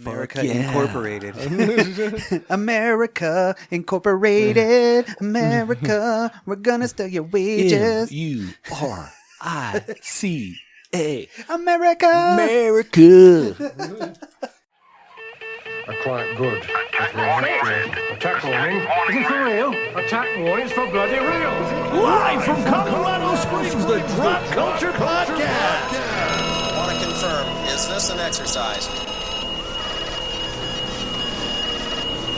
America Incorporated. America Incorporated. America, we're gonna steal your wages. M-U-R-I-C-A. America. America. Are quite good. Attack warning. Is it for real? Attack warning is for bloody real. Live from Colorado Springs, the Drop Culture Podcast. I want to confirm, is this an exercise?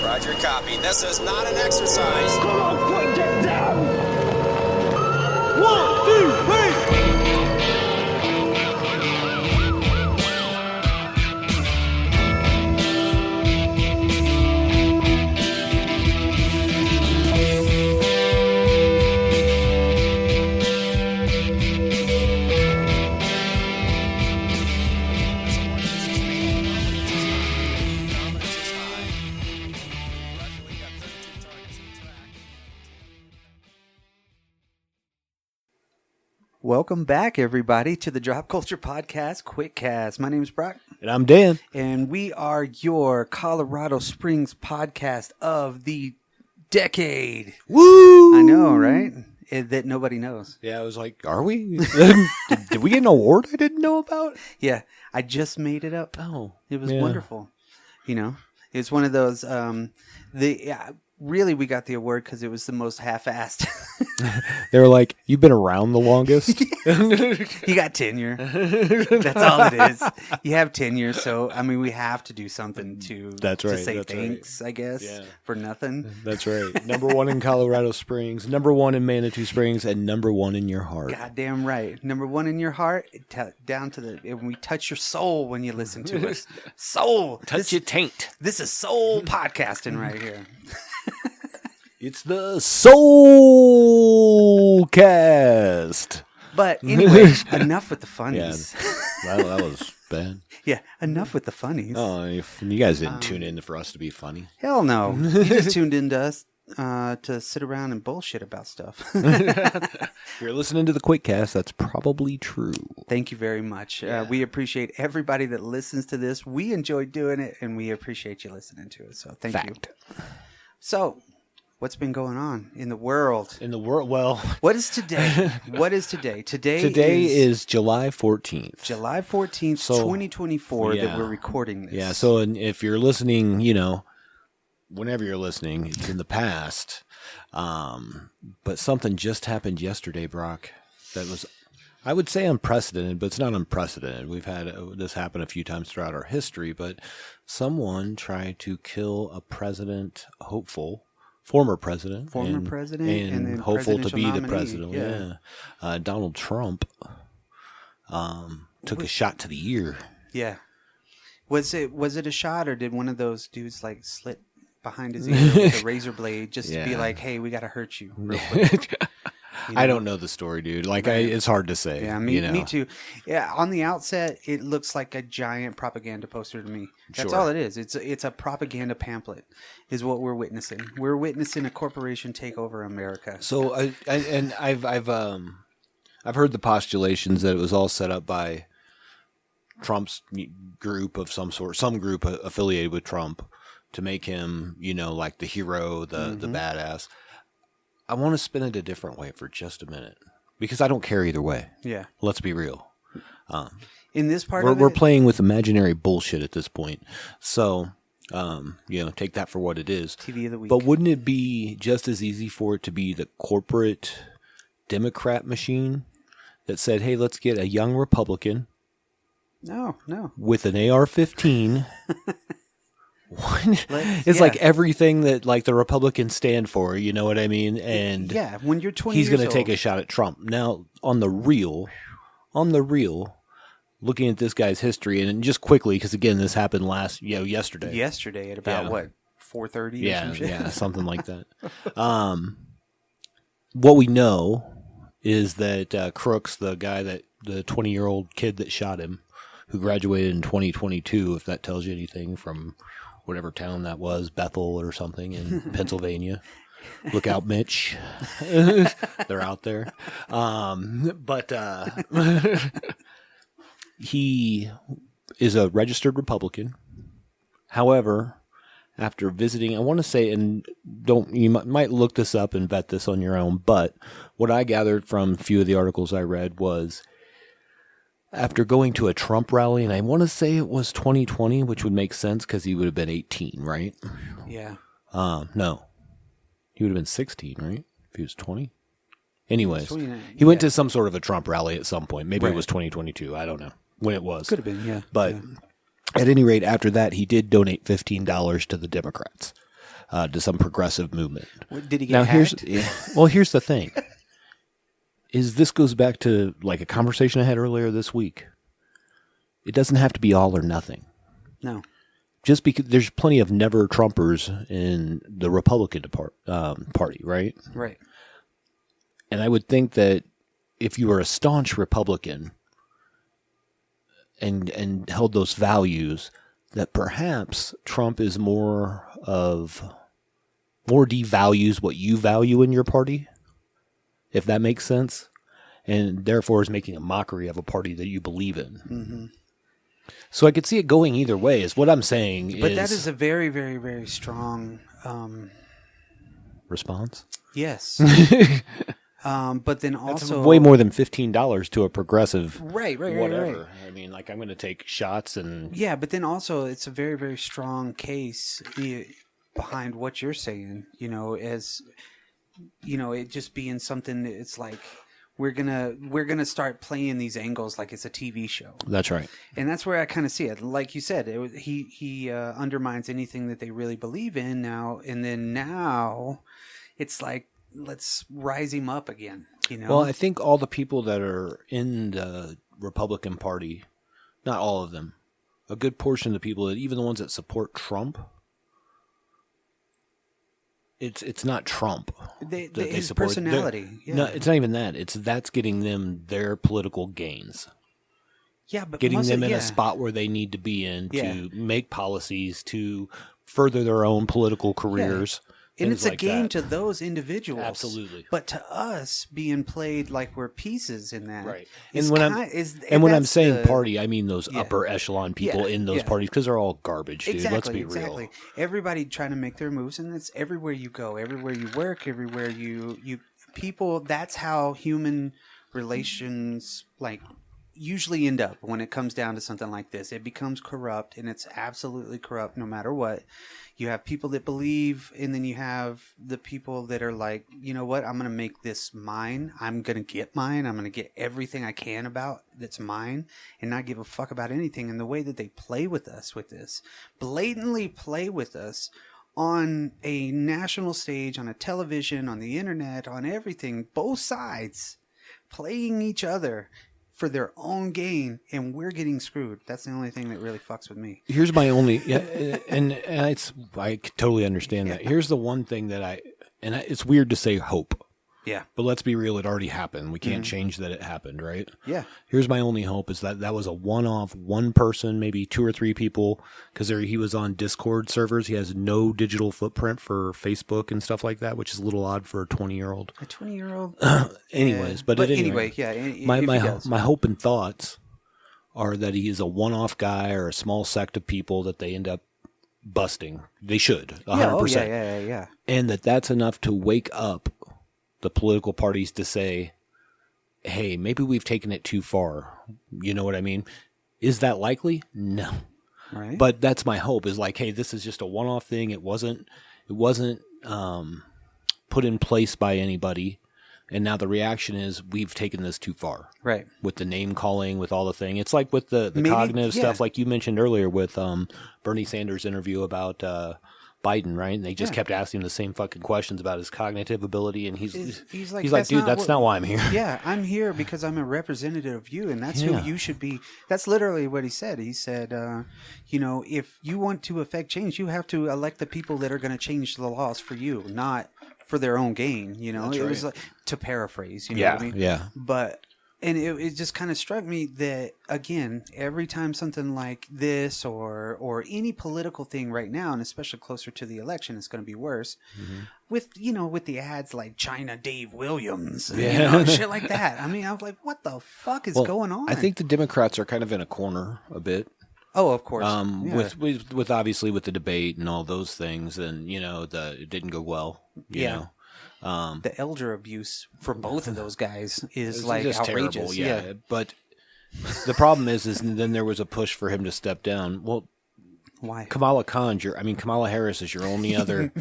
Roger, copy. This is not an exercise. Come on, quick, get down. 1, 2, 3. Welcome back, everybody, to the Drop Culture Podcast, Quickcast. My name is Brock. And I'm Dan. And we are your Colorado Springs podcast of the decade. Woo! I know, right? That nobody knows. Yeah, I was like, are we? did we get an award I didn't know about? Yeah, I just made it up. Oh. It was wonderful. You know, it's one of those, really, we got the award because it was the most half-assed. They were like, you've been around the longest? You got tenure. That's all it is. You have tenure, so, I mean, we have to do something to say thanks, I guess, for nothing. That's right. Number one in Colorado Springs, number one in Manitou Springs, and number one in your heart. Goddamn right. Number one in your heart, down to when we touch your soul when you listen to us. Soul. Touch your taint. This is soul podcasting right here. It's the Soulcast. But anyway, enough with the funnies. Yeah, that was bad. Yeah, enough with the funnies. Oh, you guys didn't tune in for us to be funny. Hell no. You just tuned in to us to sit around and bullshit about stuff. If you're listening to the Quickcast, that's probably true. Thank you very much. Yeah. We appreciate everybody that listens to this. We enjoy doing it, and we appreciate you listening to it. So thank you. So, what's been going on in the world? Well, what is today? Today is July 14th. July 14th, 2024 that we're recording this. Yeah, so if you're listening, whenever you're listening, it's in the past. But something just happened yesterday, Brock, that was, I would say, unprecedented, but it's not unprecedented. We've had this happen a few times throughout our history, but someone tried to kill a former president, and then hopeful to be the president. Yeah. Donald Trump took a shot to the ear. Yeah. Was it a shot, or did one of those dudes like slit behind his ear with a razor blade just to be like, "Hey, we got to hurt you real quick"? I don't know the story, dude. It's hard to say. Yeah, me too. Yeah, on the outset, it looks like a giant propaganda poster to me. That's all it is. It's a propaganda pamphlet, is what we're witnessing. We're witnessing a corporation take over America. So, I've heard the postulations that it was all set up by Trump's group of some sort, some group affiliated with Trump, to make him, like the hero, the badass. I want to spin it a different way for just a minute, because I don't care either way. Yeah. Let's be real. In this part we're playing with imaginary bullshit at this point. So, take that for what it is. TV of the week. But wouldn't it be just as easy for it to be the corporate Democrat machine that said, hey, let's get a young Republican. No. With an AR-15. It's like everything that like the Republicans stand for, you know what I mean? And when you're 20 he's going to take a shot at Trump. Now, on the real, looking at this guy's history, and just quickly, because again, this happened yesterday. Yesterday at about 4:30 or some shit? Yeah, something like that. What we know is that Crooks, the 20-year-old kid that shot him, who graduated in 2022, if that tells you anything, from whatever town that was, Bethel or something in Pennsylvania. Look out, Mitch. They're out there. But he is a registered Republican. However, after visiting, I want to say, and you might look this up and vet this on your own, but what I gathered from a few of the articles I read was after going to a Trump rally, and I want to say it was 2020, which would make sense because he would have been 18, right? Yeah. No. He would have been 16, right? If he was 20? Anyways, he yeah. went to some sort of a Trump rally at some point. Maybe Right. it was 2022. I don't know when it was. Could have been, yeah. But yeah. at any rate, after that, he did donate $15 to the Democrats, to some progressive movement. What, did he get Now, hacked? here's the thing. This goes back to like a conversation I had earlier this week. It doesn't have to be all or nothing. No. Just because there's plenty of never Trumpers in the Republican party, right? Right. And I would think that if you were a staunch Republican and held those values, that perhaps Trump is more devalues what you value in your party, if that makes sense, and therefore is making a mockery of a party that you believe in. Mm-hmm. So I could see it going either way, is what I'm saying. But that is a very, very, very strong response. Yes. But then also That's way more than $15 to a progressive. Right. Whatever. Right. I mean, like I'm going to take shots and. Yeah, but then also it's a very, very strong case behind what you're saying. As it just being something. It's like we're gonna start playing these angles like it's a TV show. That's right. And that's where I kind of see it. Like you said, he undermines anything that they really believe in now. And then now, it's like, let's rise him up again. Well, I think all the people that are in the Republican Party, not all of them, a good portion of the people, even the ones that support Trump, it's not Trump. His support. personality. Yeah. No, it's not even that. That's getting them their political gains. Yeah, but getting them in a spot where they need to be in to make policies to further their own political careers. And it's like a game that. to those individuals. Absolutely. But to us, being played like we're pieces in that. Right. And when I'm saying party, I mean those upper echelon people in those yeah. parties, because they're all garbage, dude. Exactly, Let's be exactly. real. Everybody trying to make their moves, and it's everywhere you go, everywhere you work, everywhere you people. That's how human relations usually end up when it comes down to something like this. It becomes corrupt, and it's absolutely corrupt no matter what. You have people that believe, and then you have the people that are like, you know what, I'm going to make this mine. I'm going to get mine. I'm going to get everything I can about that's mine and not give a fuck about anything. And the way that they play with us with this, blatantly play with us on a national stage, on a television, on the internet, on everything, both sides playing each other for their own gain, and we're getting screwed. That's the only thing that really fucks with me. Here's my only, and I totally understand that. Here's the one thing that it's weird to say hope. Yeah. But let's be real, it already happened. We can't change that it happened, right? Yeah. Here's my only hope is that was a one-off, one person, maybe 2 or 3 people, because he was on Discord servers. He has no digital footprint for Facebook and stuff like that, which is a little odd for a 20-year-old. A 20-year-old? Anyways, but anyway, yeah. My hope and thoughts are that he is a one-off guy or a small sect of people that they end up busting. They should, 100%. Yeah. And that's enough to wake up the political parties to say, hey, maybe we've taken it too far. You know what I mean? Is that likely? No. Right. But that's my hope is like, hey, this is just a one-off thing. It wasn't put in place by anybody. And now the reaction is we've taken this too far. Right. With the name calling, with all the thing. It's like with the cognitive stuff like you mentioned earlier with Bernie Sanders' interview about Biden, right? And they just kept asking him the same fucking questions about his cognitive ability. And he's like, dude, that's not why I'm here. Yeah, I'm here because I'm a representative of you, and that's who you should be. That's literally what he said. He said, if you want to affect change, you have to elect the people that are going to change the laws for you, not for their own gain. That's it right. was like, to paraphrase, what I mean? Yeah. But and it just kind of struck me that, again, every time something like this or any political thing right now, and especially closer to the election, it's going to be worse. Mm-hmm. With the ads like China Dave Williams, shit like that. I mean, I was like, what the fuck is going on? I think the Democrats are kind of in a corner a bit. Oh, of course. With obviously with the debate and all those things, and it didn't go well. You know. The elder abuse for both of those guys is It's just outrageous. terrible, yeah. But the problem is then there was a push for him to step down. Well, why? Kamala Harris is your only other.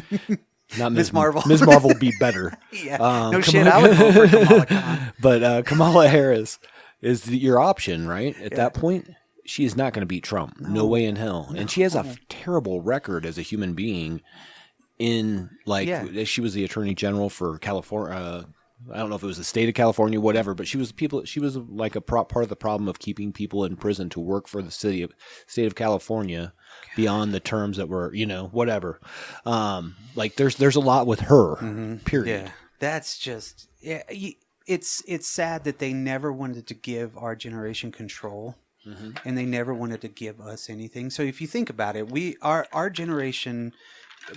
Not Miss Marvel. Miss Marvel would be better. Shit, I would vote for Kamala Khan. But Kamala Harris is your option, right? At that point, she is not going to beat Trump. No way in hell. No. And she has a terrible record as a human being. She was the attorney general for California. I don't know if it was the state of California, whatever, but she was like a part of the problem of keeping people in prison to work for the state of California beyond the terms that were, whatever. There's a lot with her, period. Yeah, that's just, it's sad that they never wanted to give our generation control. And they never wanted to give us anything. So if you think about it, our generation,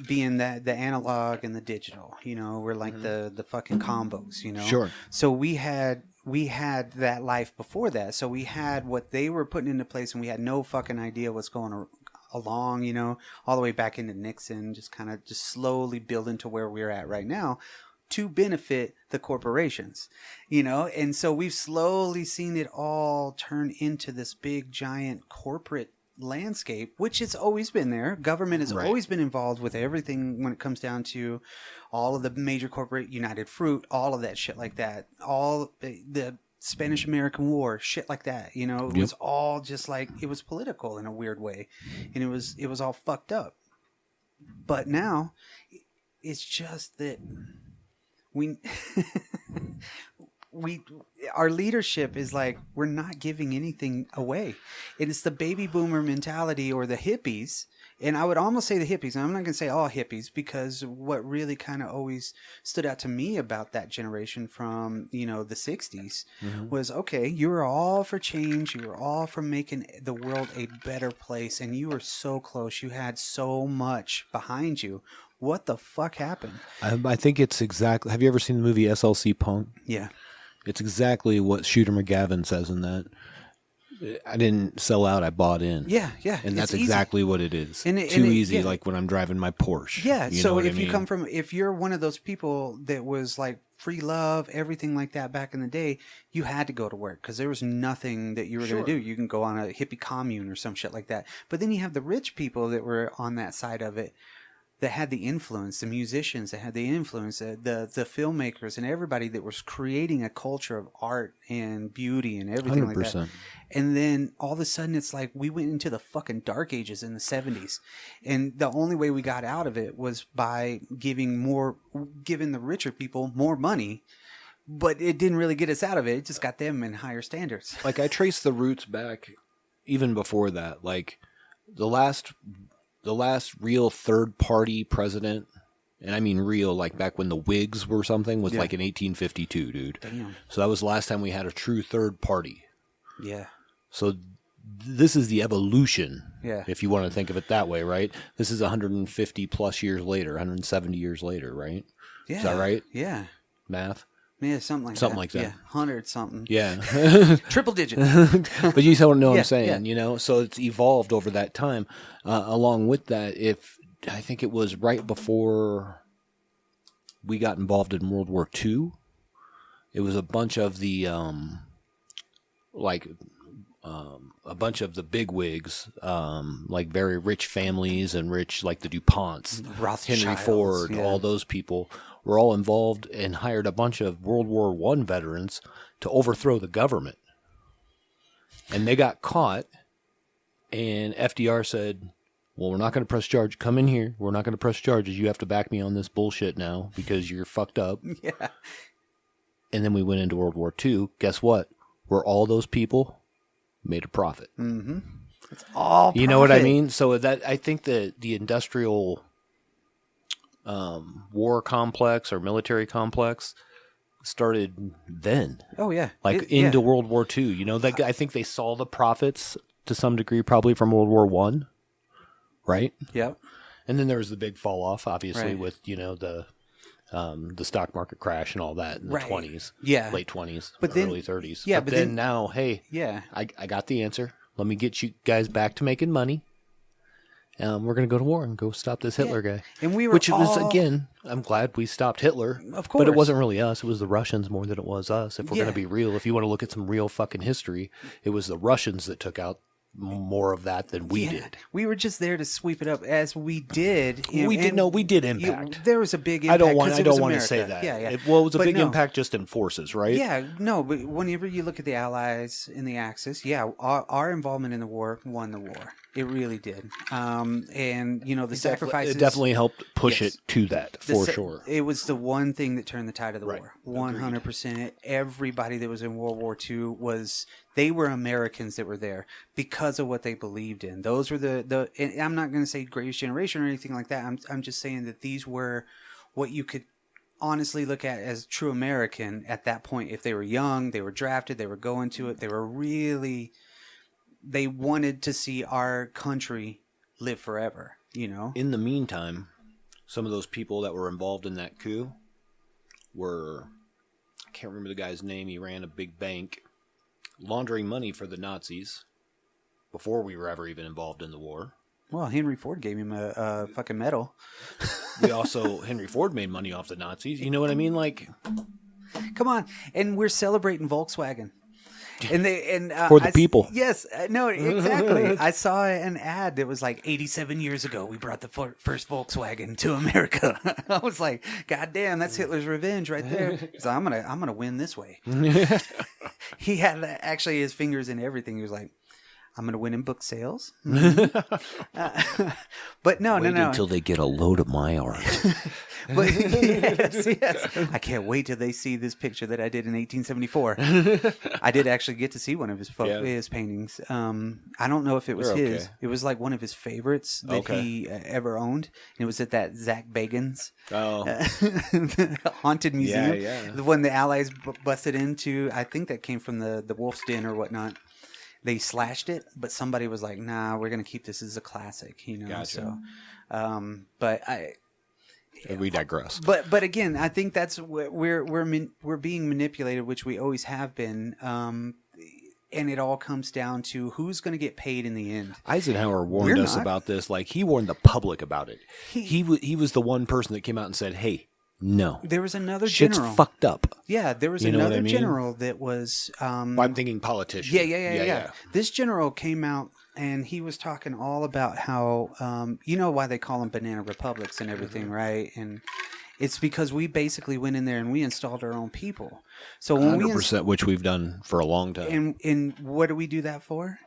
being the analog and the digital, we're like the fucking combos, Sure. So we had that life before that. So we had what they were putting into place, and we had no fucking idea what's going along, all the way back into Nixon, just slowly building to where we're at right now, to benefit the corporations, and so we've slowly seen it all turn into this big giant corporate landscape, which has always been there. Government has always been involved with everything when it comes down to all of the major corporate, United Fruit, all of that shit like that, all the Spanish-American War, shit like that. It was all just like, it was political in a weird way, and it was all fucked up. But now it's just that our leadership is like, we're not giving anything away. And it's the baby boomer mentality, or the hippies. And I would almost say the hippies, and I'm not going to say all hippies, because what really kind of always stood out to me about that generation from, the 60s was, okay, you were all for change. You were all for making the world a better place. And you were so close. You had so much behind you. What the fuck happened? I think it's exactly, have you ever seen the movie SLC Punk? Yeah. It's exactly what Shooter McGavin says in that. I didn't sell out, I bought in. Yeah. And that's exactly what it is. Too easy, like when I'm driving my Porsche. Yeah, so if you're one of those people that was like free love, everything like that back in the day, you had to go to work because there was nothing that you were going to do. You can go on a hippie commune or some shit like that. But then you have the rich people that were on that side of it, that had the influence, the musicians that had the influence, the filmmakers, and everybody that was creating a culture of art and beauty and everything 100%. like that. And then all of a sudden it's like we went into the fucking dark ages in the 70s. And the only way we got out of it was by giving the richer people more money. But it didn't really get us out of it. It just got them in higher standards. Like, I trace the roots back even before that. Like, the last real third-party president, and I mean real, like back when the Whigs were something, was like in 1852, dude. Damn. So that was the last time we had a true third party. Yeah. So this is the evolution, yeah, if you want to think of it that way, right? This is 150-plus years later, 170 years later, right? Yeah. Is that right? Yeah. Math? Yeah, something like that. Yeah, 100-something. Yeah. Triple digit. But you don't know what I'm saying, yeah. So it's evolved over that time. Along with that, I think it was right before we got involved in World War II, it was a bunch of the, a bunch of the bigwigs, like very rich families and rich, like the DuPonts, Henry Ford, all those people were all involved and hired a bunch of World War I veterans to overthrow the government. And they got caught, and FDR said, well, we're not going to press charges. Come in here. We're not going to press charges. You have to back me on this bullshit now because you're fucked up. Yeah. And then we went into World War II. Guess what? Were all those people made a profit. Mm-hmm. It's all profit. You know what I mean? So that, I think that the industrial war complex or military complex started then. Oh, yeah. Into World War II. I think they saw the profits to some degree probably from World War I. Right? Yep. And then there was the big fall off, obviously, with, the stock market crash and all that in the 20s. Yeah. Late 20s, but then, early 30s. Yeah, but then now, hey, yeah, I got the answer. Let me get you guys back to making money. We're going to go to war and go stop this Hitler guy. And we were Which was, again, I'm glad we stopped Hitler. Of course. But it wasn't really us. It was the Russians more than it was us. If we're going to be real, if you want to look at some real fucking history, it was the Russians that took out more of that than we did. We were just there to sweep it up as we did. We did impact. There was a big impact. I don't want to say that. Yeah. It was a big impact just in forces, right? Yeah, no, but whenever you look at the Allies in the Axis, our involvement in the war won the war. It really did. And, the sacrifices... It definitely helped push it to that, for sure. It was the one thing that turned the tide of the war. Agreed. 100%. Everybody that was in World War II they were Americans that were there because of what they believed in. Those were the and I'm not going to say greatest generation or anything like that. I'm just saying that these were what you could honestly look at as true American at that point. If they were young, they were drafted, they were going to it, they wanted to see our country live forever, In the meantime, some of those people that were involved in that coup were, I can't remember the guy's name, he ran a big bank, laundering money for the Nazis before we were ever even involved in the war. Well, Henry Ford gave him a fucking medal. Henry Ford made money off the Nazis. You know what I mean? Like, come on. And we're celebrating Volkswagen. And for the people. Yes, no, exactly. I saw an ad that was like 87 years ago. We brought the first Volkswagen to America. I was like, God damn, that's Hitler's revenge right there. So I'm gonna win this way. He had actually his fingers in everything. He was like, I'm going to win in book sales. But no. Until they get a load of my art. But yes. I can't wait till they see this picture that I did in 1874. I did actually get to see one of his paintings. I don't know if it was his. It was like one of his favorites that he ever owned. And it was at that Zach Bagans haunted museum. Yeah. The one the Allies busted into. I think that came from the Wolf's Den or whatnot. They slashed it, but somebody was like, "Nah, we're gonna keep this as a classic," Gotcha. So, we digress. But again, I think that's what we're being manipulated, which we always have been. And it all comes down to who's going to get paid in the end. Eisenhower warned us about this. Like, he warned the public about it. He was the one person that came out and said, "Hey, no." There was another Shit's general. fucked up. Yeah, there was another general that was... I'm thinking politician. Yeah. This general came out and he was talking all about how... you know why they call them banana republics and everything, right? And it's because we basically went in there and we installed our own people. So when 100%, which we've done for a long time. And what do we do that for?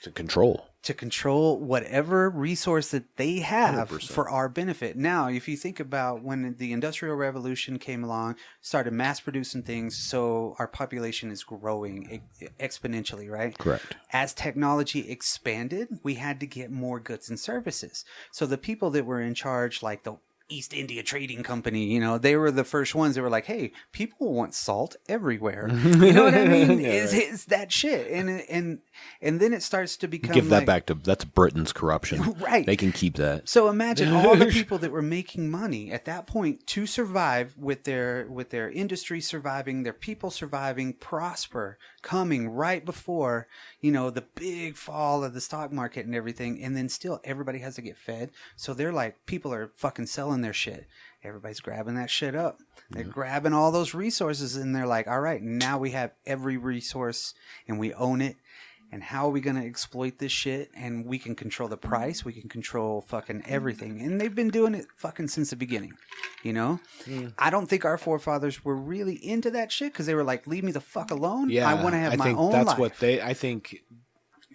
To control. To control whatever resource that they have 100%. For our benefit. Now, if you think about when the Industrial Revolution came along, started mass producing things, so our population is growing exponentially, right? Correct. As technology expanded, we had to get more goods and services. So the people that were in charge, like the East India Trading Company, they were the first ones that were like, hey, people want salt everywhere. You know what I mean? It's that shit. And then it starts to become give that back to, that's Britain's corruption. Right. They can keep that. So imagine all the people that were making money at that point to survive with their industry surviving, their people surviving, prosper, coming right before, the big fall of the stock market and everything. And then still everybody has to get fed. So they're like, people are fucking selling their shit. Everybody's grabbing that shit up. They're grabbing all those resources and they're like, all right, now we have every resource and we own it. And how are we going to exploit this shit? And we can control the price. We can control fucking everything. And they've been doing it fucking since the beginning, I don't think our forefathers were really into that shit because they were like, leave me the fuck alone. Yeah, I want to have my own that's life. I think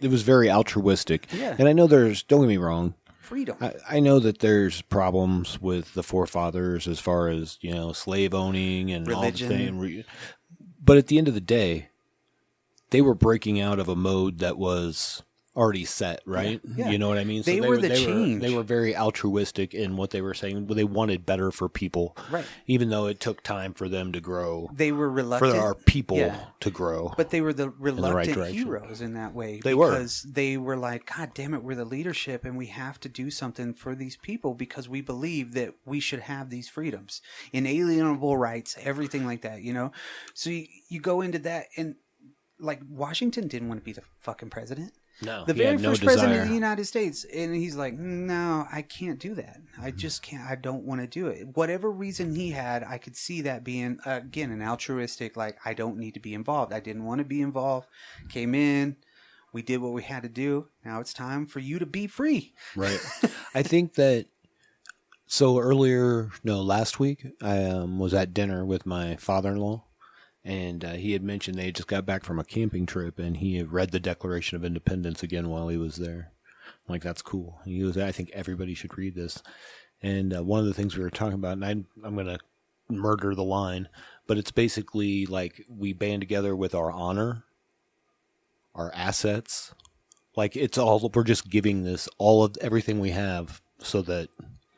it was very altruistic. Yeah. And I know don't get me wrong, freedom. I know that there's problems with the forefathers as far as, slave owning and religion. All the thing. But at the end of the day, they were breaking out of a mode that was already set, right? Yeah. You know what I mean? So they were the change. They were very altruistic in what they were saying. They wanted better for people. Right. Even though it took time for them to grow. They were reluctant. For our people to grow. But they were the reluctant right heroes in that way. Because they were like, God damn it, we're the leadership and we have to do something for these people because we believe that we should have these freedoms, inalienable rights, everything like that, So you go into that and like Washington didn't want to be the fucking president. No, The he very had no first president of desire. the United States. And he's like, no, I can't do that. I just can't. I don't want to do it. Whatever reason he had, I could see that being, again, an altruistic, like, I don't need to be involved. I didn't want to be involved. Came in. We did what we had to do. Now it's time for you to be free. Right. I think that, last week, I was at dinner with my father-in-law, and he had mentioned they just got back from a camping trip, and he had read the Declaration of Independence again while he was there. I'm like, that's cool. He was, I think everybody should read this. And one of the things we were talking about, and I'm going to murder the line, but it's basically like we band together with our honor, our assets. Like, it's all, we're just giving this, all of everything we have so that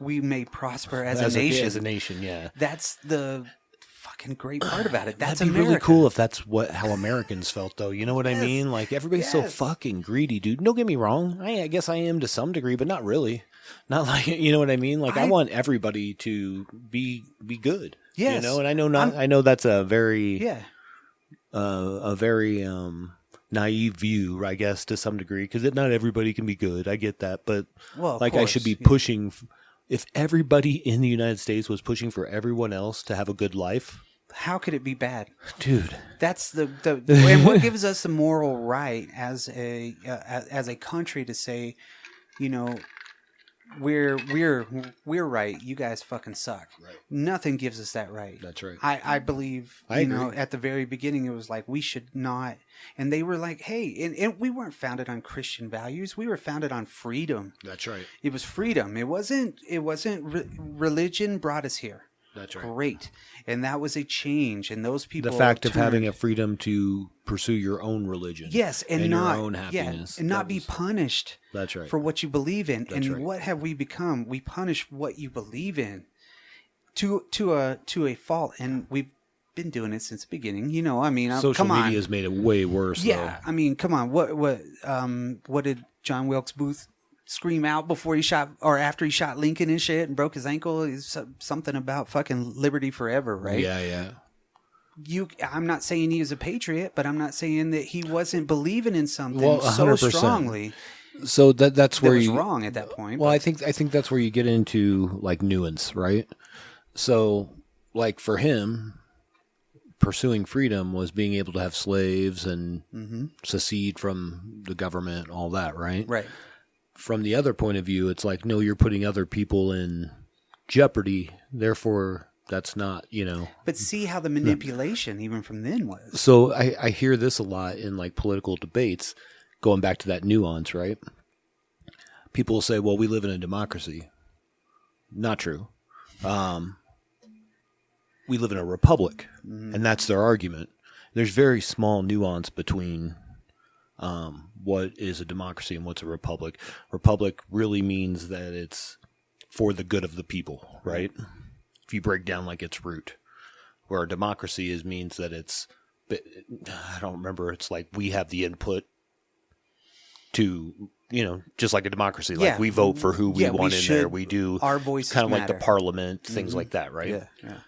We may prosper as a nation. As a nation, yeah. That's the fucking great part about it. That's That'd be America. really cool if that's how Americans felt, though. You know what I mean? Like, everybody's so Yes. fucking greedy, dude. Don't get me wrong. I guess I am to some degree, but not really. Not like, you know what I mean? Like, I want everybody to be good. Yes. You know, and I know that's a very, Yeah. naive view, I guess, to some degree, because not everybody can be good. I get that, but Well, of like, I should be course, yeah. pushing. If everybody in the United States was pushing for everyone else to have a good life, How could it be bad? dude. That's the and what gives us the moral right as a country to say, you know, we're right. You guys fucking suck. Right. Nothing gives us that right. That's right. I believe, I agree. at the very beginning, it was like, we should not. And they were like, hey, and we weren't founded on Christian values. We were founded on freedom. That's right. It was freedom. It wasn't religion brought us here. That's right. Great. And that was a change. And those people, The fact of turned- having a freedom to pursue your own religion. yes, and not your own happiness. and not That be was- punished. That's right. For what you believe in. That's And right. what have we become? We punish what you believe in to a fault. And we've been doing it since the beginning. You know, I mean, Social come on. media has made it way worse. Yeah, I mean, come on. What did John Wilkes Booth scream out before he shot or after he shot Lincoln and shit and broke his ankle? Is something about fucking liberty forever, though. right? Yeah. I'm not saying he was a patriot, but I'm not saying that he wasn't believing in something Well, so 100%. strongly So that's that where was you wrong at that point. Well, but- I think that's where you get into like nuance, right? So, like for him, pursuing freedom was being able to have slaves and secede from the government, all that, right? right. From the other point of view, it's like, no, you're putting other people in jeopardy. Therefore, that's not, But see how the manipulation even from then was. So I hear this a lot in like political debates, going back to that nuance, right? People will say, well, we live in a democracy. Not true. We live in a republic, and that's their argument. There's very small nuance between what is a democracy and what's a republic. Republic really means that it's for the good of the people, right? If you break down like its root. Where a democracy means that it's, I don't remember, it's like we have the input to, just like a democracy. Like Yeah. we vote for who we Yeah, we want in should- there. We do our voices kind of like the matter. parliament, things like that, right? Yeah.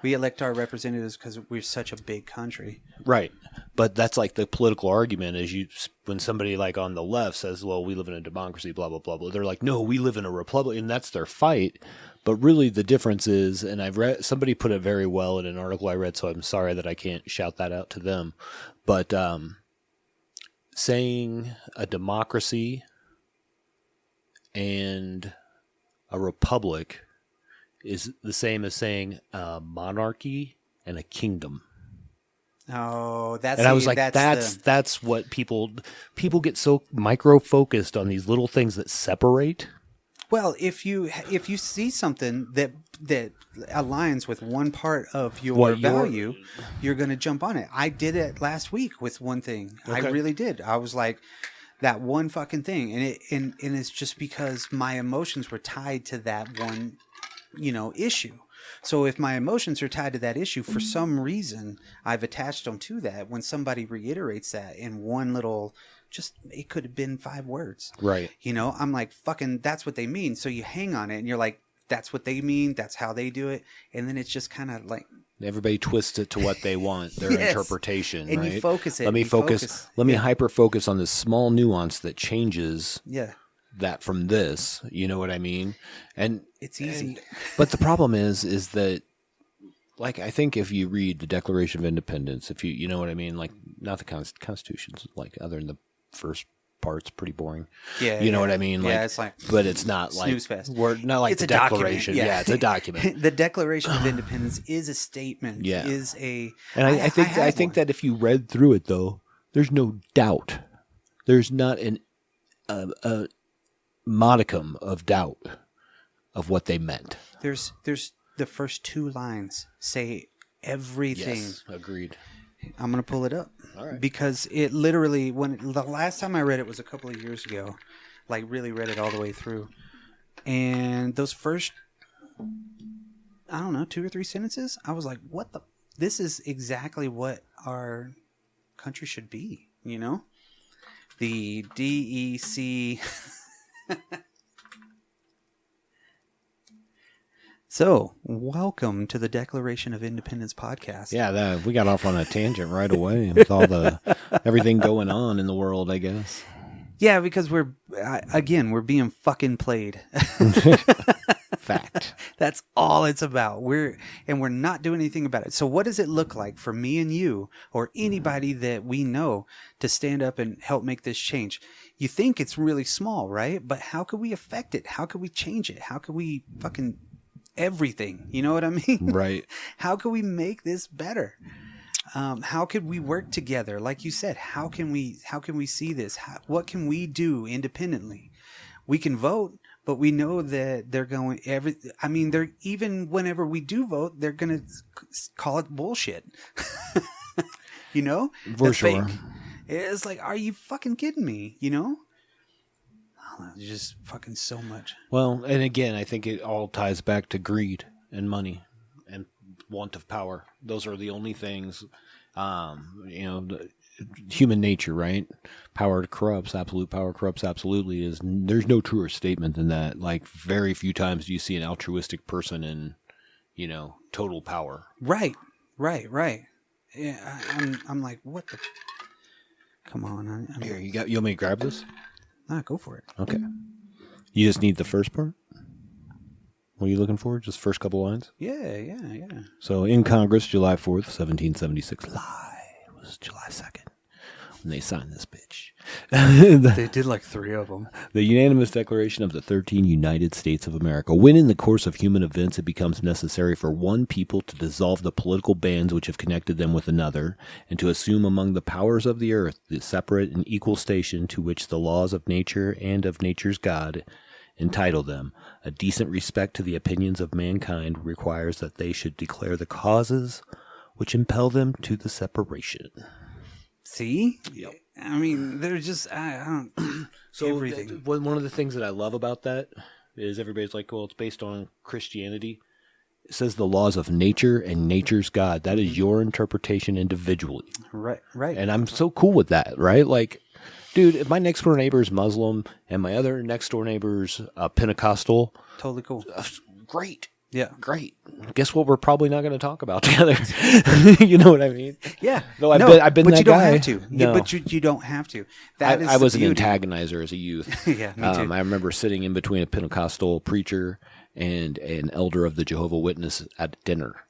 We elect our representatives because we're such a big country. Right. But that's like the political argument is when somebody like on the left says, well, we live in a democracy, blah, blah, blah, blah. They're like, no, we live in a republic. And that's their fight. But really the difference is, and I've read, somebody put it very well in an article I read, so I'm sorry that I can't shout that out to them. But saying a democracy and a republic is the same as saying a monarchy and a kingdom. Oh, that's And I was like, that's that's what people get so micro focused on these little things that separate. well. If you see something that aligns with one part of your value, you're going to jump on it. I did it last week with one thing. I Okay. really did. I was like, that one fucking thing, and it's just because my emotions were tied to that one, issue. So if my emotions are tied to that issue for some reason, I've attached them to that. When somebody reiterates that in one little, it could have been 5 words. Right. I'm like, fucking, that's what they mean. So you hang on it and you're like, that's what they mean. That's how they do it. And then it's just kind of like Everybody twists it to what they want, their interpretation, and right? you focus it. Let me focus. Let me hyper focus on this small nuance that changes that from this. You know what I mean? And it's easy. But the problem is that, like, I think if you read the Declaration of Independence, if you know what I mean, like, not the Constitution's, like, other than the first part's pretty boring. Yeah, you know what I mean? Like, it's like, but it's not like snooze fest. We're not like it's the Declaration. Yeah, it's a document. The Declaration of Independence is a statement. Yeah, is a. And I think that if you read through it, though, there's no doubt. There's not a modicum of doubt of what they meant. There's the first 2 lines say everything. Yes, agreed. I'm going to pull it up. All right. Because it literally, the last time I read it was a couple of years ago, like really read it all the way through. And those first, I don't know, 2 or 3 sentences, I was like, what the, this is exactly what our country should be, you know? The DEC. So, welcome to the Declaration of Independence podcast. Yeah, we got off on a tangent right away with all the everything going on in the world, I guess. Yeah, because we're being fucking played. Fact. That's all it's about. We're not doing anything about it. So what does it look like for me and you or anybody that we know to stand up and help make this change? You think it's really small, right? But how could we affect it? How could we change it? How could we fucking everything? You know what I mean? Right. How could we make this better? How could we work together? Like you said, how can we see this? What can we do independently? We can vote, but we know that they're going they're even whenever we do vote, they're going to call it bullshit. You know? For sure. Fake. It's like, are you fucking kidding me? You know? Oh, just fucking so much. Well, and again, I think it all ties back to greed and money and want of power. Those are the only things, human nature, right? Power corrupts, absolute power corrupts absolutely. There's no truer statement than that. Like, very few times do you see an altruistic person in, total power. Right. Yeah, I'm like, what the... Come on. Here, you want me to grab this? Nah, go for it. Okay. You just need the first part? What are you looking for? Just first couple lines? Yeah. So, in Congress, July 4th, 1776. It was July 2nd when they signed this bitch. They did like 3 of them. The unanimous declaration of the 13 United States of America. When in the course of human events it becomes necessary for one people to dissolve the political bands which have connected them with another, and to assume among the powers of the earth the separate and equal station to which the laws of nature and of nature's God entitle them, a decent respect to the opinions of mankind requires that they should declare the causes which impel them to the separation. See? Yep. I mean, they're just, I don't... So everything. One of the things that I love about that is everybody's like, well, it's based on Christianity. It says the laws of nature and nature's God. That is your interpretation individually. Right. And I'm so cool with that, right? Like, dude, if my next door neighbor is Muslim and my other next door neighbor's Pentecostal. Totally cool. Great. Yeah. Great. Guess what? We're probably not going to talk about together. You know what I mean? Yeah. No, I've been but that you don't guy. have to. No. Yeah, but you don't have to. I was an antagonizer as a youth. Yeah, me too. I remember sitting in between a Pentecostal preacher and an elder of the Jehovah's Witness at dinner.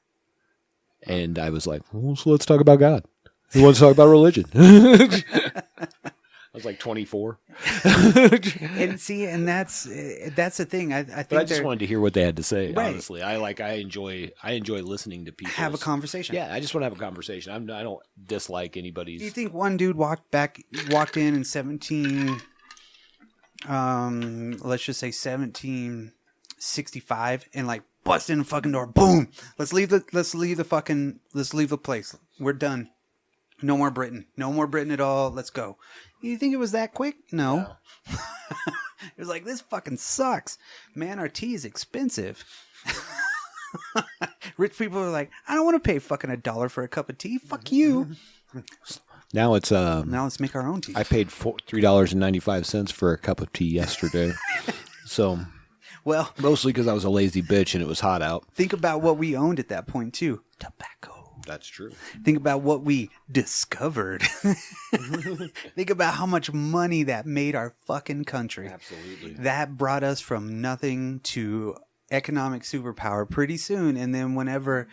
And I was like, well, so let's talk about God. Who wants to talk about religion? I was like 24. And that's the thing. I think I just wanted to hear what they had to say. Right. Honestly, I enjoy listening to people have a conversation. Yeah, I just want to have a conversation. I don't dislike anybody's. Do you think one dude walked in 1765 and like bust in the fucking door? Boom! Let's leave the place. We're done. No more Britain. No more Britain at all. Let's go. You think it was that quick? No. It was like, this fucking sucks. Man, our tea is expensive. Rich people are like, I don't want to pay fucking $1 for a cup of tea. Fuck you. Now it's now let's make our own tea. I paid $3.95 for a cup of tea yesterday. So Well, Mostly because I was a lazy bitch and it was hot out. think about what we owned at that point too. Tobacco. That's true. Think about what we discovered. Think about how much money that made our fucking country. Absolutely. That brought us from nothing to economic superpower pretty soon. And then whenever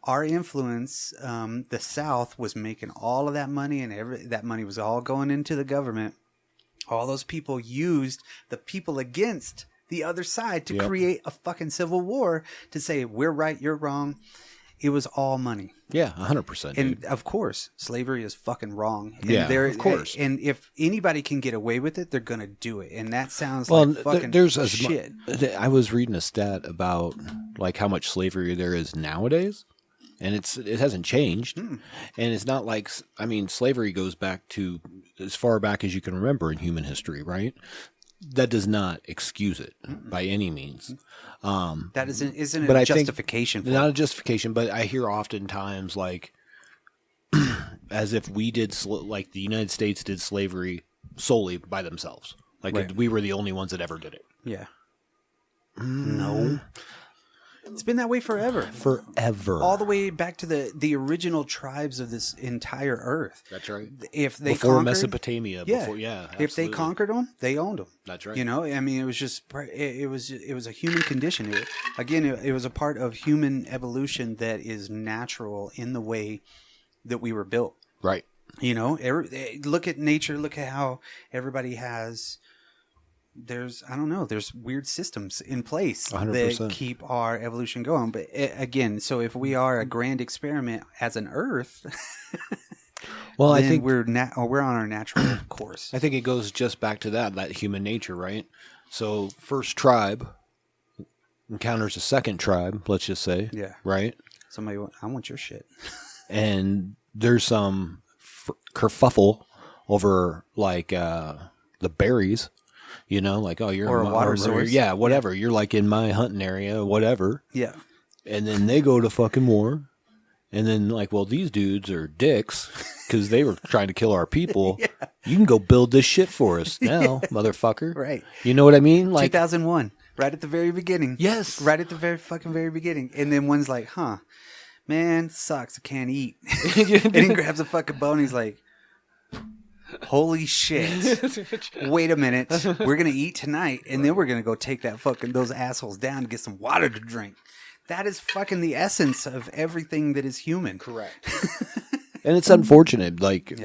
our influence, the South was making all of that money, and that money was all going into the government. All those people used the people against the other side to create a fucking civil war to say, we're right, you're wrong. It was all money. Yeah, 100%. And of course, slavery is fucking wrong. And of course. And if anybody can get away with it, they're going to do it. And that sounds like fucking shit. I was reading a stat about like how much slavery there is nowadays. And it hasn't changed. And it's not like, I mean, slavery goes back to as far back as you can remember in human history, right? That does not excuse it by any means. That isn't a justification for it. Not a justification, but I hear oftentimes like as if we did like the United States did slavery solely by themselves. Like we were the only ones that ever did it. Yeah. No. It's been that way forever. Forever. All the way back to the original tribes of this entire earth. That's right. If they before conquered, Mesopotamia. Absolutely. If they conquered them, they owned them. That's right. You know, I mean, it was just it was a human condition. It was a part of human evolution that is natural in the way that we were built. Right. You know, look at nature. Look at how everybody has. There's weird systems in place 100%. that keep our evolution going. But again, so if we are a grand experiment as an Earth, well, then I think we're on our natural course. I think it goes just back to that human nature, right? So first tribe encounters a second tribe, let's just say, right? Somebody, I want your shit, and there's some kerfuffle over like the berries. You know, like, oh, you're or a water source. Yeah, whatever. You're like in my hunting area, whatever. Yeah. And then they go to fucking war. And then, like, well, these dudes are dicks because they were trying to kill our people. You can go build this shit for us now, motherfucker. Right. You know what I mean? Like 2001, right at the very beginning. Yes. Right at the very beginning. And then one's like, man, sucks. I can't eat. And he grabs a fucking bone. He's like, holy shit. Wait a minute. We're going to eat tonight, and then we're going to go take those assholes down to get some water to drink. That is fucking the essence of everything that is human. Correct. And it's unfortunate. Like,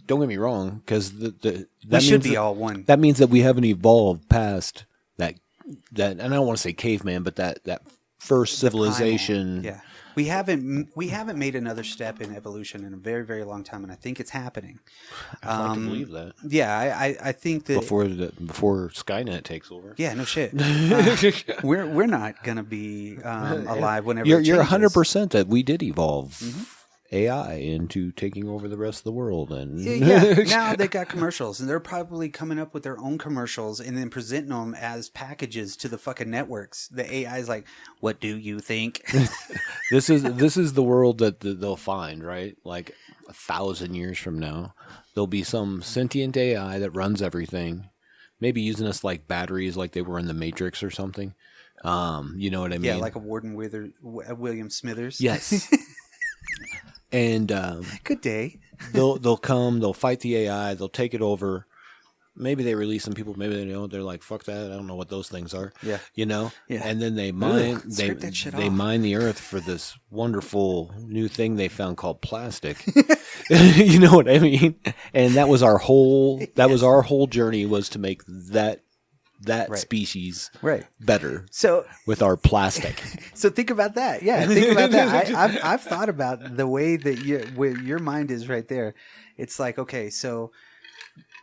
don't get me wrong, because we should be all one. That means that we haven't evolved past that, and I don't want to say caveman, but that first civilization. Yeah. We haven't made another step in evolution in a very, very long time, and I think it's happening. I'd like to believe that. Yeah, I think that before Skynet takes over. Yeah, no shit. We're not gonna be alive whenever you're it changes. 100% that we did evolve AI into taking over the rest of the world, and now they got commercials, and they're probably coming up with their own commercials and then presenting them as packages to the fucking networks. The AI is like, "What do you think?" This is the world that they'll find, right? Like 1,000 years from now, there'll be some sentient AI that runs everything, maybe using us like batteries, like they were in the Matrix or something. You know what I mean? Yeah, like a Warden William Smithers. Yes. And good day. They'll come, they'll fight the AI, they'll take it over. Maybe they release some people, maybe they don't. They're like, fuck that, I don't know what those things are. Yeah. You know? Yeah. And then they mine they mine the earth for this wonderful new thing they found called plastic. You know what I mean? And that was our whole journey, was to make that species better. So with our plastic. So think about that. Yeah, think about that. I've thought about the way that where your mind is right there. It's like, okay, so